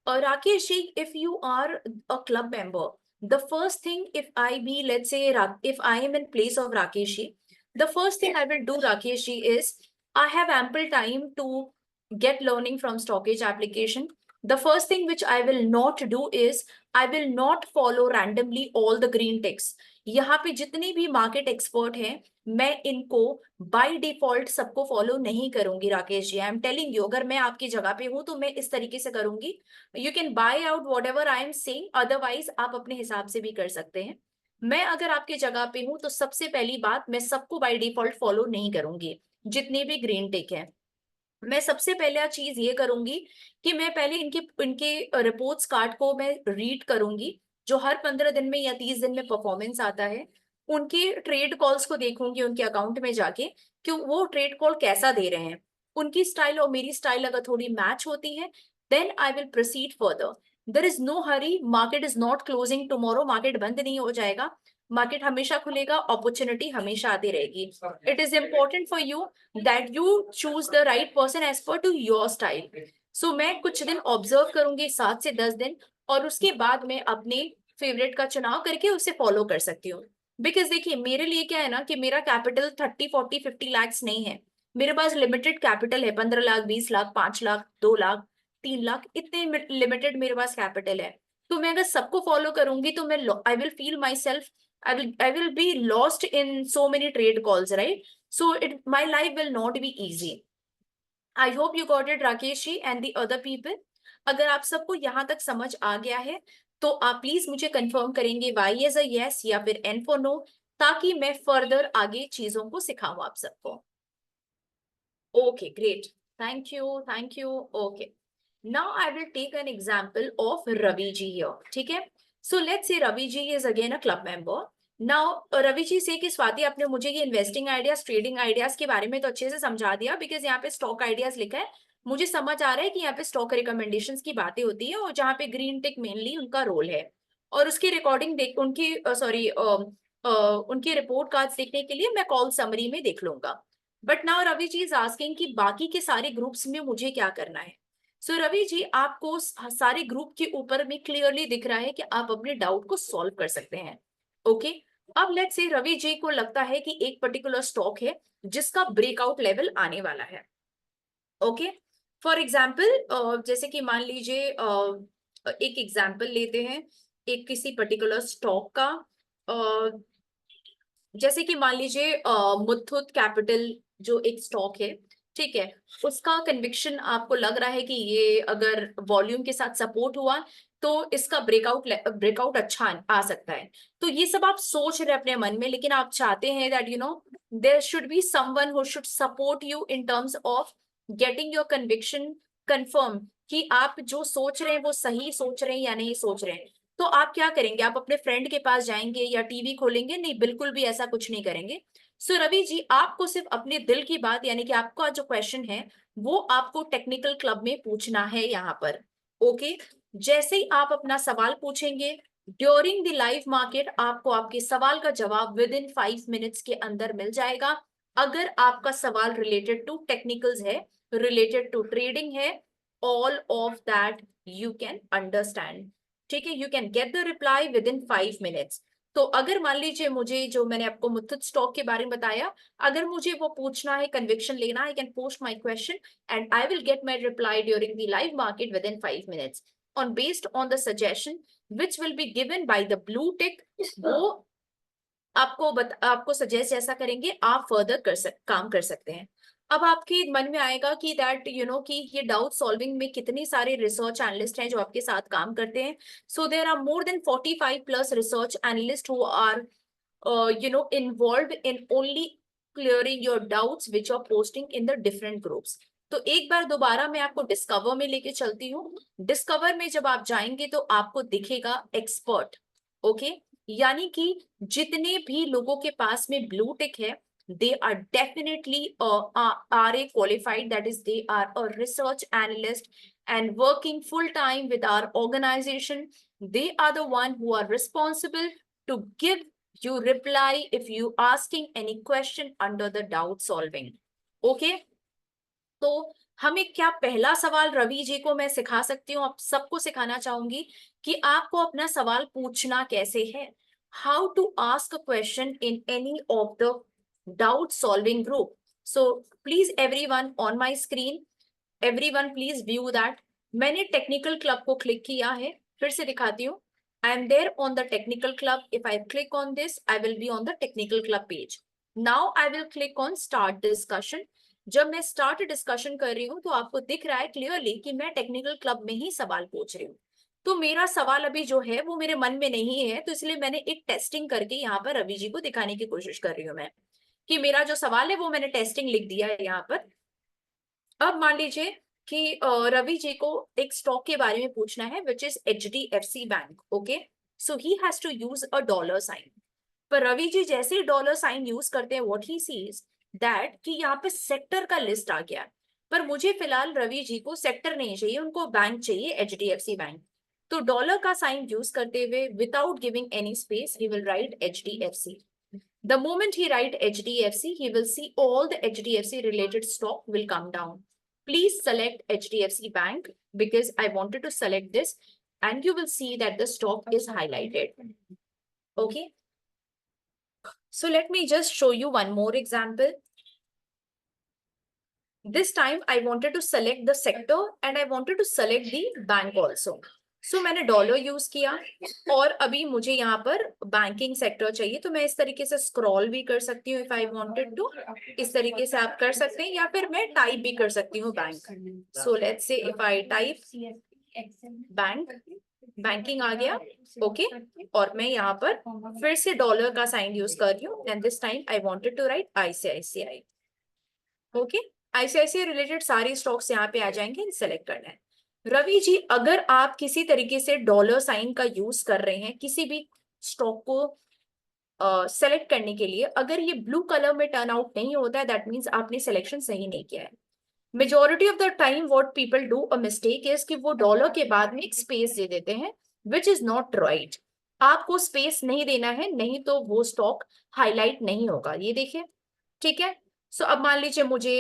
Speaker 3: Rakesh, if you are a club member, the first thing, if I be, let's say, if I am in place of Rakesh, the first thing I will do, Rakesh, is I have ample time to get learning from Stockage application. The first thing which I will not do is I will not follow randomly all the green ticks. यहाँ पे जितने भी market expert हैं, मैं इनको by default सबको follow नहीं करूंगी Rakesh ji. I am telling you, अगर मैं आपकी जगह पे हूं तो मैं इस तरीके से करूंगी. You can buy out what ever I am saying, otherwise आप अपने हिसाब से भी कर सकते हैं. मैं अगर आपकी जगह पे हूं तो सबसे पहली बात, मैं सबको बाय डिफॉल्ट फॉलो नहीं करूंगी जितने भी ग्रीन टिक है. मैं सबसे पहले चीज ये करूंगी कि मैं पहले इनके रिपोर्ट्स कार्ड को मैं रीड करूंगी, जो हर 15 दिन में या 30 दिन में परफॉर्मेंस आता है. उनके ट्रेड कॉल्स को देखूंगी उनके अकाउंट में जाके कि वो ट्रेड कॉल कैसा दे रहे हैं. उनकी स्टाइल और मेरी स्टाइल अगर थोड़ी मैच होती है, then I will proceed further. There is no hurry, market is not closing tomorrow, market बंद नहीं हो जाएगा, मार्केट हमेशा खुलेगा, अपॉर्चुनिटी हमेशा आती रहेगी. It is important for you that you choose the right person as per to your style. सो मैं कुछ दिन ऑब्जर्व करूंगी, 7 से 10 दिन, और उसके बाद मैं अपने फेवरेट का चुनाव करके उसे फॉलो कर सकती हूँ. बिकॉज देखिए मेरे लिए क्या है ना कि मेरा कैपिटल 30, 40, 50 लाख नहीं है. मेरे पास लिमिटेड कैपिटल है, 15 लाख, 20 लाख, 5 लाख, 2 लाख, 3 लाख, इतने लिमिटेड मेरे पास कैपिटल है. तो मैं अगर सबको फॉलो करूंगी तो मैं I will feel my self, I will be lost in so many trade calls, right? So my life will not be easy. I hope you got it, Rakesh and the other people. अगर आप सबको यहाँ तक समझ आ गया है तो आप प्लीज मुझे कंफर्म करेंगे y as a yes या फिर n for no, ताकि मैं फर्दर आगे चीजों को सिखाऊं आप सबको. Okay, great. Thank you. Thank you. Okay. Now I will take an example of Ravi ji here. ठीक है? So let's say Ravi ji is again a club member. Now Ravi ji से कि स्वाति आपने मुझे ये इन्वेस्टिंग आइडियाज, ट्रेडिंग आइडियाज के बारे में तो अच्छे से समझा दिया, बिकॉज यहाँ पे स्टॉक आइडियाज लिखा है. मुझे समझ आ रहा है कि यहाँ पे स्टॉक रिकमेंडेशंस की बातें होती है और जहाँ पे ग्रीन टिक मेनली उनका रोल है. और उसकी रिकॉर्डिंग देख उनकी उनकी रिपोर्ट कार्ड्स देखने के लिए मैं कॉल समरी में देख लूंगा. But now Ravi ji is asking कि बाकी के सारे ग्रुप्स में मुझे क्या करना है. सो रवि जी, आपको सारे ग्रुप के ऊपर में क्लियरली दिख रहा है कि आप अपने डाउट को सॉल्व कर सकते हैं. ओके, अब लेट्स से रवि जी को लगता है कि एक पर्टिकुलर स्टॉक है जिसका ब्रेकआउट लेवल आने वाला है. ओके, फॉर एग्जाम्पल जैसे कि मान लीजिए एक एग्जाम्पल लेते हैं एक किसी पर्टिकुलर स्टॉक का. जैसे कि मान लीजिए मुथूट कैपिटल जो एक स्टॉक है, ठीक है, उसका कन्विक्शन आपको लग रहा है कि ये अगर वॉल्यूम के साथ सपोर्ट हुआ तो इसका ब्रेकआउट अच्छा आ सकता है. तो ये सब आप सोच रहे हैं अपने मन में, लेकिन आप चाहते हैं that there should be someone who should support you in terms of getting your conviction confirm कि आप जो सोच रहे हैं वो सही सोच रहे हैं या नहीं सोच रहे हैं. तो आप क्या करेंगे? आप अपने फ्रेंड के पास जाएंगे या टीवी खोलेंगे? नहीं, बिल्कुल भी ऐसा कुछ नहीं करेंगे. सो रवि जी, आपको सिर्फ अपने दिल की बात, यानी कि आपका जो क्वेश्चन है वो आपको टेक्निकल क्लब में पूछना है यहाँ पर. ओके, जैसे ही आप अपना सवाल पूछेंगे ड्यूरिंग द लाइव मार्केट, आपको आपके सवाल का जवाब विद इन 5 मिनट्स के अंदर मिल जाएगा. अगर आपका सवाल रिलेटेड टू टेक्निकल्स है, रिलेटेड टू ट्रेडिंग है, all of that you can understand. ठीक है, you can get the reply with in 5 minutes. तो अगर मान लीजिए मुझे जो मैंने आपको मुथूट स्टॉक के बारे में बताया, अगर मुझे वो पूछना है, कन्विक्शन लेना, I can post my question and I will get my reply during the live market with in 5 minutes. On based on the suggestion, which will be given by the blue tick, वो आपको suggest जैसा करेंगे आप further काम कर सकते हैं। अब आपके मन में आएगा कि दैट कि ये डाउट सॉल्विंग में कितने सारे रिसर्च एनालिस्ट हैं जो आपके साथ काम करते हैं। So there are more than 45 plus research analyst who are involved in only clearing your doubts which are posting in the different groups। तो एक बार दोबारा मैं आपको डिस्कवर में लेके चलती हूँ। डिस्कवर में जब आप जाएंगे तो आपको दिखेगा एक्सपर्ट, ओके, यानी कि जितने भी लोगों के पास में ब्लू टिक है, they are definitely RA qualified, that is they are a research analyst and working full time with our organization। They are the one who are responsible to give you reply if you asking any question under the doubt solving, okay। तो हमें क्या पहला सवाल रवि जी को मैं सिखा सकती हूँ, आप सबको सिखाना चाहूंगी कि आपको अपना सवाल पूछना कैसे है, how to ask a question in any of the doubt solving group. So please everyone on my screen, everyone please view that. मैंने टेक्निकल क्लब को क्लिक किया है, फिर से दिखाती हूँ। I am there on the technical club. If I click on this, I will be on the technical club page. Now I will click on start discussion। जब मैं स्टार्ट डिस्कशन कर रही हूँ तो आपको दिख रहा है क्लियरली कि मैं टेक्निकल क्लब में ही सवाल पूछ रही हूँ। तो मेरा सवाल अभी जो है वो मेरे मन में नहीं है, तो इसलिए मैंने एक टेस्टिंग करके यहाँ पर रवि जी को दिखाने की कोशिश कर रही हूँ मैं कि मेरा जो सवाल है वो मैंने टेस्टिंग लिख दिया है यहाँ पर। अब मान लीजिए कि रवि जी को एक स्टॉक के बारे में पूछना है which is HDFC bank, okay. So he has to use a dollar sign. पर रवि जी जैसे ही डॉलर साइन यूज करते हैं, व्हाट ही सीज दैट कि यहाँ पे सेक्टर का लिस्ट आ गया। पर मुझे फिलहाल रवि जी को सेक्टर नहीं चाहिए, उनको बैंक चाहिए, HDFC बैंक। तो डॉलर का साइन यूज करते हुए without giving any space he will write HDFC। The moment he write HDFC, he will see all the HDFC related stock will come down। Please select HDFC Bank because I wanted to select this, and you will see that the stock is highlighted, okay। So let me just show you one more example। This time I wanted to select the sector and I wanted to select the bank also। So मैंने dollar use किया और अभी मुझे यहाँ पर banking sector चाहिए, तो मैं इस तरीके से स्क्रॉल भी कर सकती हूँ इफ आई वांटेड टू। इस तरीके से आप कर सकते हैं, या फिर मैं टाइप भी कर सकती हूँ bank. So let's say if I type bank, banking आ गया, ओके। और मैं यहाँ पर फिर से डॉलर का साइन यूज कर रही हूँ and this time I wanted to write ICICI, okay. ICICI related सारी स्टॉक्स यहाँ पे आ जाएंगे, सेलेक्ट करना है। रवि जी अगर आप किसी तरीके से डॉलर साइन का यूज कर रहे हैं किसी भी स्टॉक को सेलेक्ट करने के लिए, अगर ये ब्लू कलर में टर्न आउट नहीं होता है, दैट मीन्स आपने सिलेक्शन सही नहीं किया है। Majority of the time what people do a mistake is कि वो डॉलर के बाद में एक स्पेस दे देते हैं, विच इज नॉट राइट। आपको स्पेस नहीं देना है, नहीं तो वो स्टॉक हाईलाइट नहीं होगा। ये देखिए, ठीक है। सो अब मान लीजिए मुझे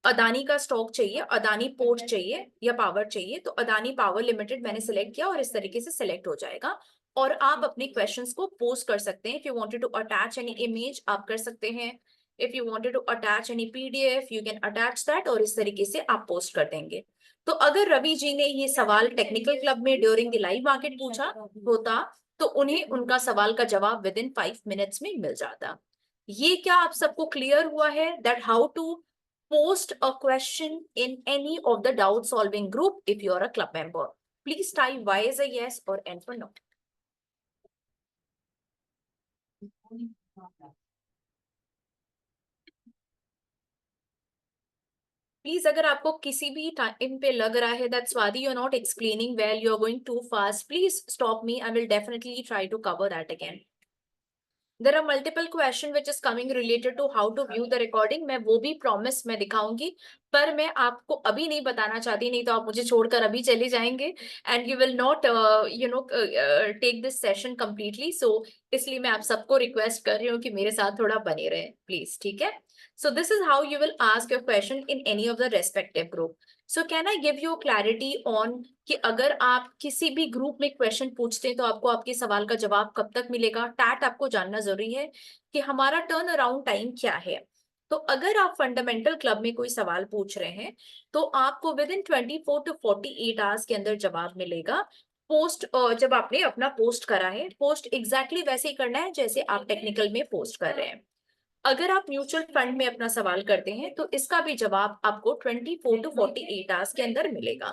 Speaker 3: अदानी का स्टॉक चाहिए, अदानी पोर्ट चाहिए या पावर चाहिए, तो अदानी पावर लिमिटेड मैंने सिलेक्ट किया और इस तरीके से सिलेक्ट हो जाएगा। और आप अपने क्वेश्चंस को पोस्ट कर सकते हैं। If you wanted to attach any image आप कर सकते हैं, if you wanted to attach any PDF you can attach that, और इस तरीके से आप पोस्ट कर देंगे। तो अगर रवि जी ने ये सवाल टेक्निकल क्लब में ड्यूरिंग द लाइव मार्केट पूछा होता तो उन्हें उनका सवाल का जवाब विद इन 5 मिनट्स में मिल जाता। ये क्या आप सबको क्लियर हुआ है that how to post a question in any of the doubt solving group if you are a club member? Please type Y as a yes or N for no। Please अगर आपको किसी भी time पे लग रहा है that Swati you're not explaining well, you're going too fast, please stop me, I will definitely try to cover that again। There are multiple question which is coming related to how to view the recording। मैं वो भी promise मैं दिखाऊंगी, पर मैं आपको अभी नहीं बताना चाहती, नहीं तो आप मुझे छोड़कर अभी चले जाएंगे and you will not take this session completely। So इसलिए मैं आप सबको request कर रही हूँ कि मेरे साथ थोड़ा बने रहें प्लीज, ठीक है। So this is how you will ask your question in any of the respective group। So can I give you clarity on कि अगर आप किसी भी ग्रुप में क्वेश्चन पूछते हैं तो आपको आपके सवाल का जवाब कब तक मिलेगा। टैट आपको जानना जरूरी है कि हमारा टर्न अराउंड टाइम क्या है। तो अगर आप फंडामेंटल क्लब में कोई सवाल पूछ रहे हैं तो आपको विद इन 24 to 48 आवर्स के अंदर जवाब मिलेगा। पोस्ट जब आपने अपना पोस्ट करा है, पोस्ट एग्जैक्टली वैसे ही करना है जैसे आप टेक्निकल में पोस्ट कर रहे हैं। अगर आप म्यूचुअल फंड में अपना सवाल करते हैं तो इसका भी जवाब आपको 24 to 48 आवर्स के अंदर मिलेगा।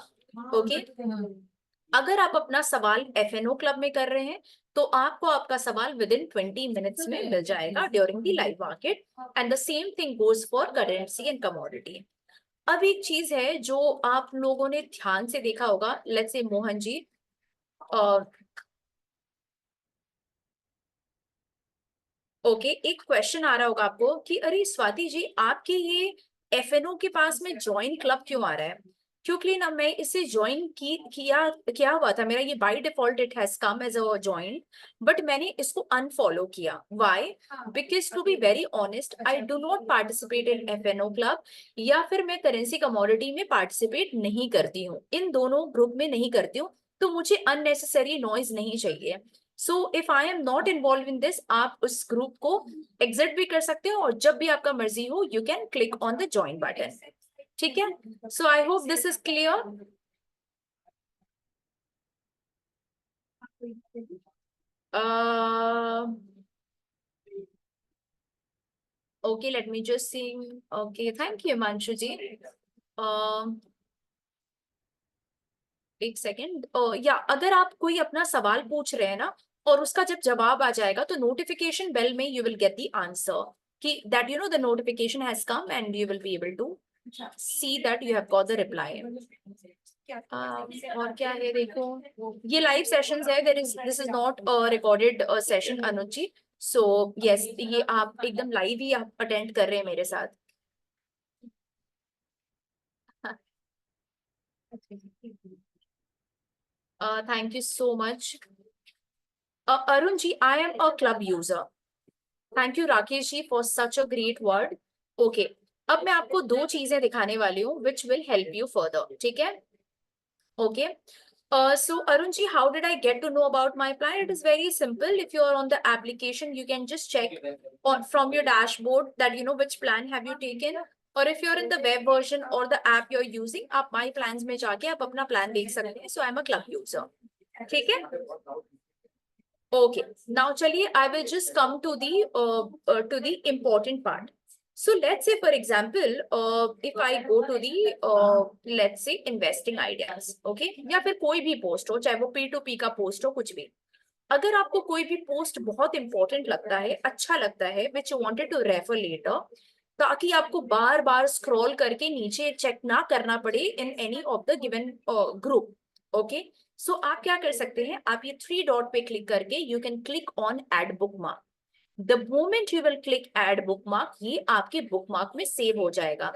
Speaker 3: ओके, अगर आप अपना सवाल FNO क्लब में कर रहे हैं तो आपको आपका सवाल विद इन 20 मिनट्स में मिल जाएगा during the live market, and the same thing goes for currency and commodity. अब एक चीज है जो आप लोगों ने ध्यान से देखा होगा, let's say Mohan ji, okay, एक क्वेश्चन आ रहा होगा आपको कि अरे स्वाति जी, आपके ये FNO के पास में ज्वाइन क्लब क्यों आ रहा है? क्योंकि ना मैं इसे ज्वाइन किया हुआ था, मेरा ये by default it has come as a join, but मैंने इसको अनफॉलो किया। Why? Because to be very honest, I do not participate in FNO club, या फिर मैं करेंसी कमोडिटी में पार्टिसिपेट नहीं करती हूँ, इन दोनों ग्रुप में नहीं करती हूँ, तो मुझे अननेसेसरी नॉइज नहीं चाहिए। So if I am not involve in this, आप उस ग्रुप को एग्जिट भी कर सकते हो, और जब भी आपका मर्जी हो you can click on the join button. ठीक है, so I hope this is clear. Okay, let me just see. Okay, thank you Himanshu ji. एक सेकेंड, या अगर आप कोई अपना सवाल पूछ रहे हैं ना, और उसका जब जवाब आ जाएगा तो नोटिफिकेशन बेल में you will get the answer कि that you know the notification has come, and you will be able to see that you have got the reply. और क्या है, देखो ये लाइव सेशंस है, this is not recorded session Anuj ji. So yes, ये आप एकदम लाइव ही आप अटेंड कर रहे हैं मेरे साथ। Thank you so much Arun ji, I am a club user. Thank you Rakesh ji for such a great word. Okay, अब मैं आपको दो चीजें दिखाने वाली हूँ which will help you further, ठीक है? Okay, so Arun ji, how did I get to know about my plan? It is very simple. If you are on the application, you can just check on from your dashboard that you know which plan have you taken, or if you're in the web version or the app you're using, आप my plans में जाके आप अपना plan देख सकते हैं। So I'm a club user, ठीक है? Okay, now चलिए, I will just come to the important part. So let's say, for example, if I go to the let's say investing ideas, okay, या फिर कोई भी पोस्ट हो, चाहे वो P2P का पोस्ट हो, कुछ भी, अगर आपको कोई भी पोस्ट बहुत इंपॉर्टेंट लगता है, अच्छा लगता है, which you wanted to refer later, ताकि आपको बार बार स्क्रॉल करके नीचे चेक ना करना पड़े in any of the given group, okay, सो आप क्या कर सकते हैं, आप ये 3 डॉट पे क्लिक करके you can click on add bookmark. The moment you will click add bookmark, ये आपके बुकमार्क में सेव हो जाएगा,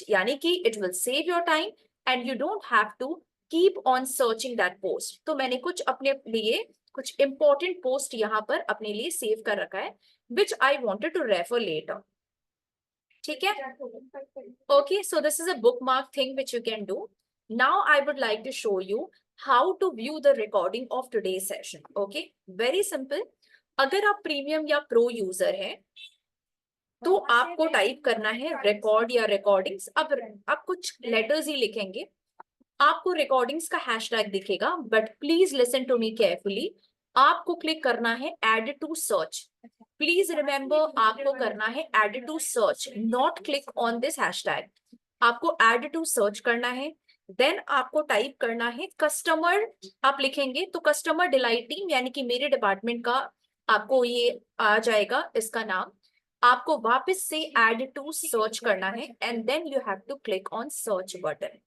Speaker 3: यानी कि it will save your time and you don't have to keep on searching that post. तो मैंने कुछ अपने लिए कुछ इंपॉर्टेंट पोस्ट यहाँ पर अपने लिए सेव कर रखा है which I wanted to refer later, ठीक है? Okay, so this is a bookmark thing which you can do. Now I would like to show you how to view the recording of today's session. Okay, very simple. अगर आप premium या pro user हैं तो आपको type करना है record या recordings. अब आप कुछ लेटर्स ही लिखेंगे, आपको रिकॉर्डिंग्स का हैशटैग दिखेगा, but please listen to me carefully. आपको क्लिक करना है add to search. Please remember, आपको करना है add to search, not click on this hashtag. आपको एड टू सर्च करना है, देन आपको टाइप करना है कस्टमर, आप लिखेंगे तो कस्टमर डिलाइट टीम, यानी कि मेरे डिपार्टमेंट का आपको ये आ जाएगा इसका नाम। आपको वापस से एड टू सर्च करना है and then you have to click on search button.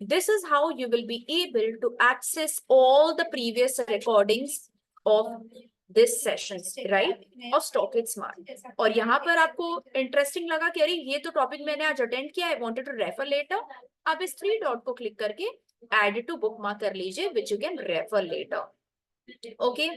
Speaker 3: This is how you will be able to access all the previous recordings of this sessions, right? Of StockIt Smart. और यहाँ पर आपको interesting लगा कि अरे ये तो टॉपिक मैंने आज अटेंड किया, I wanted to refer later, आप इस 3 डॉट को क्लिक करके add to bookmark कर लीजिए, which you can refer later. Okay,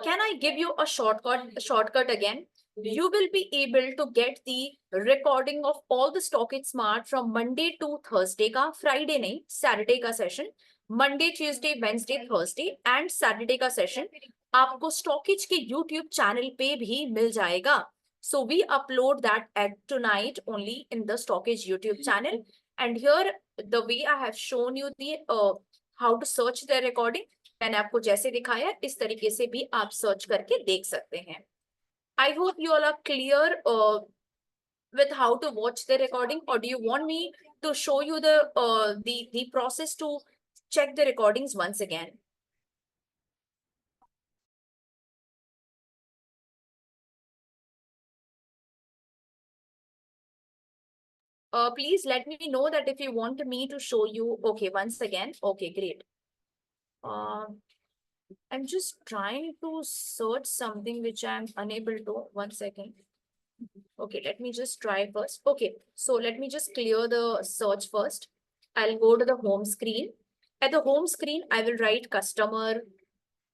Speaker 3: can I give you a shortcut again? You will be able to get the recording of all the StockIt Smart from Monday to Thursday का, Friday नहीं, Saturday का session, Monday, Tuesday, Wednesday, Thursday and Saturday का session आपको StockIt के YouTube channel पे भी मिल जाएगा। So we upload that at tonight only in the StockIt YouTube channel, and here the way I have shown you the how to search the recording, मैंने आपको जैसे दिखाया इस तरीके से भी आप सर्च करके देख सकते हैं. I hope you all are clear with how to watch the recording, or do you want me to show you the process to check the recordings once again? Please let me know that if you want me to show you. Okay, once again. Okay, great. I'm just trying to search something which I'm unable to. 1 second. Okay, let me just try first. Okay, so let me just clear the search first. I'll go to the home screen. At the home screen, I will write customer.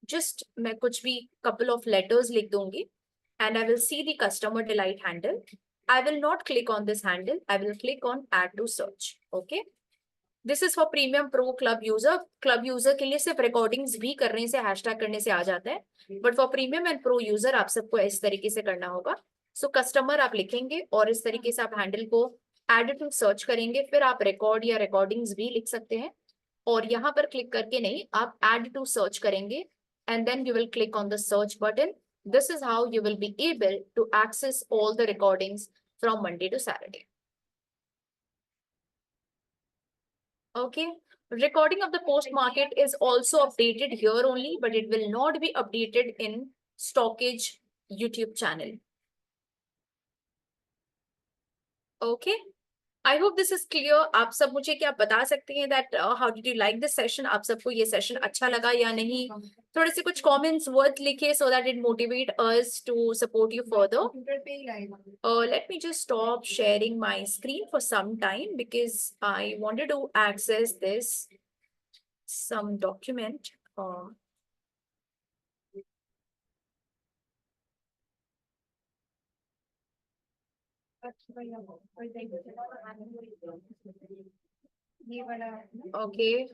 Speaker 3: Just मैं कुछ भी couple of letters लिख दूंगी, and I will see the customer delight handle. I will not click on this handle. I will click on add to search. Okay. This is for Premium Pro Club user. Club user के लिए सिर्फ recordings भी करने से hashtag करने से आ जाता है. But for Premium and Pro user आप सबको इस तरीके से करना होगा. So customer आप लिखेंगे और इस तरीके से आप handle को add to search करेंगे. फिर आप record या recordings भी लिख सकते हैं. और यहाँ पर क्लिक करके नहीं, आप add to search करेंगे. And then you will click on the search button. This is how you will be able to access all the recordings from Monday to Saturday. Okay, recording of the post market is also updated here only, but it will not be updated in Stockage YouTube channel. Okay, I hope this is clear. आप सब मुझे क्या बता सकते हैं that how did you like this session? आप सबको ये session अच्छा लगा या नहीं? थोड़े से कुछ comments worth लिखे so that it motivate us to support you further. Let me just stop sharing my screen for some time because I wanted to access this some document. Okay.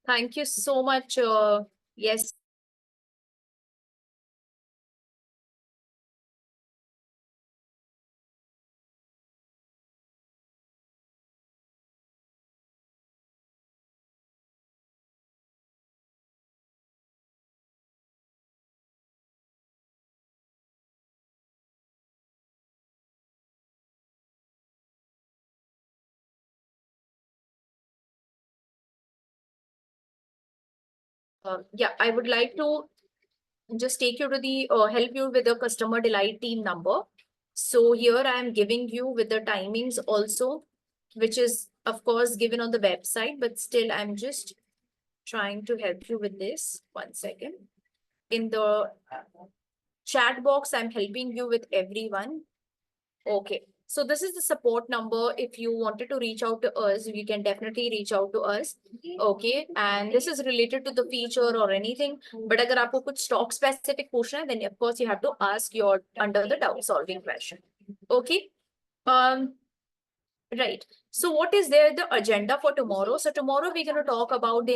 Speaker 3: Thank you so much. Yes. Yeah, I would like to just take you to the help you with the customer delight team number. So here I am giving you with the timings also, which is of course given on the website, but still I'm just trying to help you with this. 1 second. In the chat box, I'm helping you with everyone. Okay. So this is the support number. If you wanted to reach out to us, you can definitely reach out to us. Okay. And this is related to the feature or anything. But अगर आपको कुछ stock specific पूछना है, then of course you have to ask your under the doubt solving question. Okay. Right. So what is there the agenda for tomorrow? So tomorrow we're going to talk about the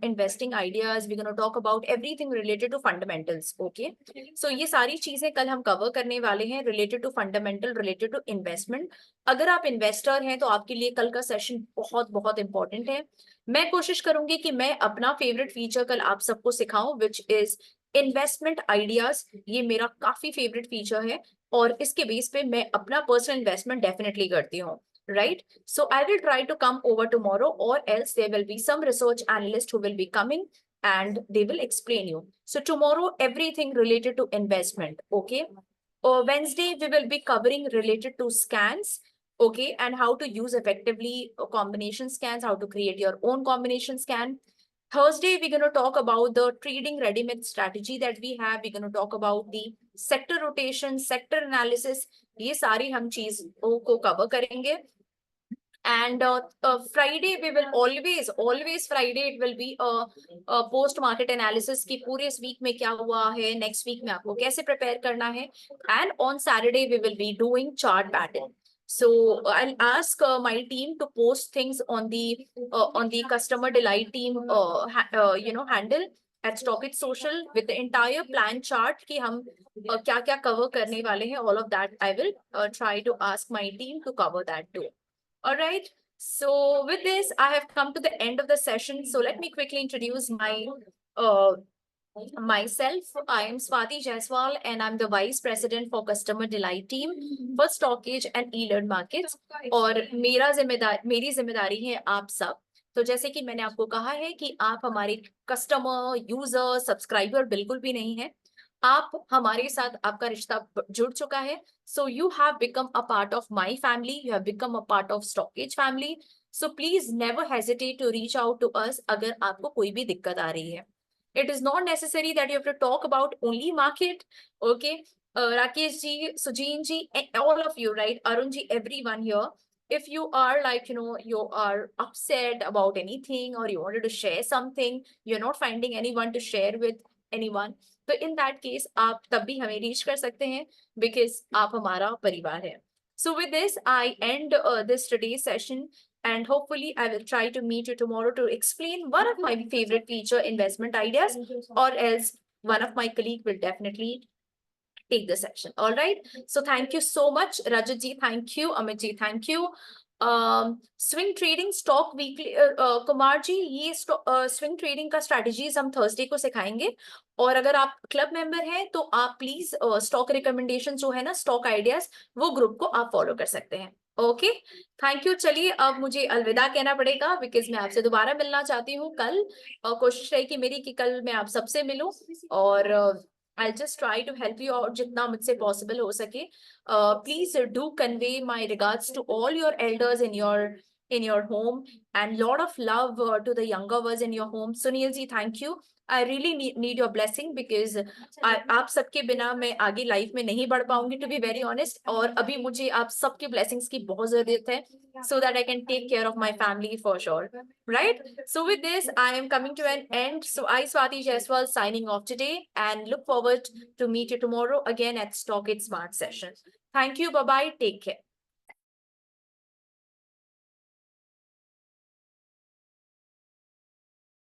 Speaker 3: investing ideas. We're going to talk about everything related to fundamentals. Okay. So ये सारी चीजें कल हम cover करने वाले हैं related to fundamental, related to investment. अगर आप investor हैं तो आपके लिए कल का session बहुत बहुत important है. मैं कोशिश करूंगी कि मैं अपना favorite feature कल आप सबको सिखाऊं, which is investment ideas. ये मेरा काफी favorite feature है और इसके बेस पे मैं अपना personal investment definitely करती हूँ. Right? So I will try to come over tomorrow, or else there will be some research analyst who will be coming and they will explain you. So tomorrow, everything related to investment. Okay. Wednesday, we will be covering related to scans. Okay. And how to use effectively combination scans, how to create your own combination scan. Thursday, we're going to talk about the trading ready-made strategy that we have. We're going to talk about the sector rotation, sector analysis. ये सारी हम चीजों को cover करेंगे. And Friday, we will always Friday, it will be a post-market analysis की पूरे इस week में क्या हुआ है, next week में आपको कैसे prepare करना है. And on Saturday, we will be doing chart pattern. So I'll ask my team to post things on the customer delight team, handle at Stockage Social with the entire plan chart कि हम क्या-क्या cover करने वाले हैं. All of that I will try to ask my team to cover that too. All right. So with this, I have come to the end of the session. So let me quickly introduce myself. I am Swati Jaiswal and I'm the Vice President for Customer Delight Team for Stockage and E-Learn Markets. और मेरी जिम्मेदारी है आप सब। तो जैसे कि मैंने आपको कहा है कि आप हमारे कस्टमर, यूजर, सब्सक्राइबर बिल्कुल भी नहीं है। आप हमारे साथ, आपका रिश्ता जुड़ चुका है। So you have become a part of my family. You have become a part of Stockage family. So please never hesitate to reach out to us अगर आपको कोई भी दिक्कत आ रही है। It is not necessary that you have to talk about only market. Okay. Rakesh ji, Sujin ji, and all of you, right? Arun ji, everyone here. If you are like, you are upset about anything or you wanted to share something, you're not finding anyone to share with anyone. So in that case, आप तब भी हमें reach कर सकते हैं because आप हमारा परिवार है. So with this, I end this today's session. And hopefully I will try to meet you tomorrow to explain one of my favorite feature investment ideas, or else one of my colleague will definitely take the session. All right. So thank you so much, Rajat ji. Thank you, Amit ji. Thank you. Swing trading stock weekly, Kumar ji, ये swing trading का strategies हम Thursday को सिखाएंगे। और अगर आप club member हैं तो आप प्लीज स्टॉक रिकमेंडेशन जो है ना, स्टॉक आइडियाज, वो ग्रुप को आप फॉलो कर सकते हैं। Okay, thank you. चलिए अब मुझे अलविदा कहना पड़ेगा बिकॉज मैं आपसे दोबारा मिलना चाहती हूँ कल। कोशिश रहेगी मेरी कि कल मैं आप सबसे मिलूं और I'll just try to help you out जितना मुझसे possible हो सके. Please do convey my regards to all your elders in your home and lot of love to the younger ones in your home. Sunil ji, thank you. I really need your blessing because आप सबके बिना मैं आगे life में नहीं बढ़ पाऊंगी, to be very honest. और अभी मुझे आप सबके blessings की बहुत जरूरत है so that I can take care of my family for sure. Right? So with this, I am coming to an end. So I, Swati Jaiswal, signing off today and look forward to meet you tomorrow again at Stock It Smart session. Thank you. Bye-bye. Take care.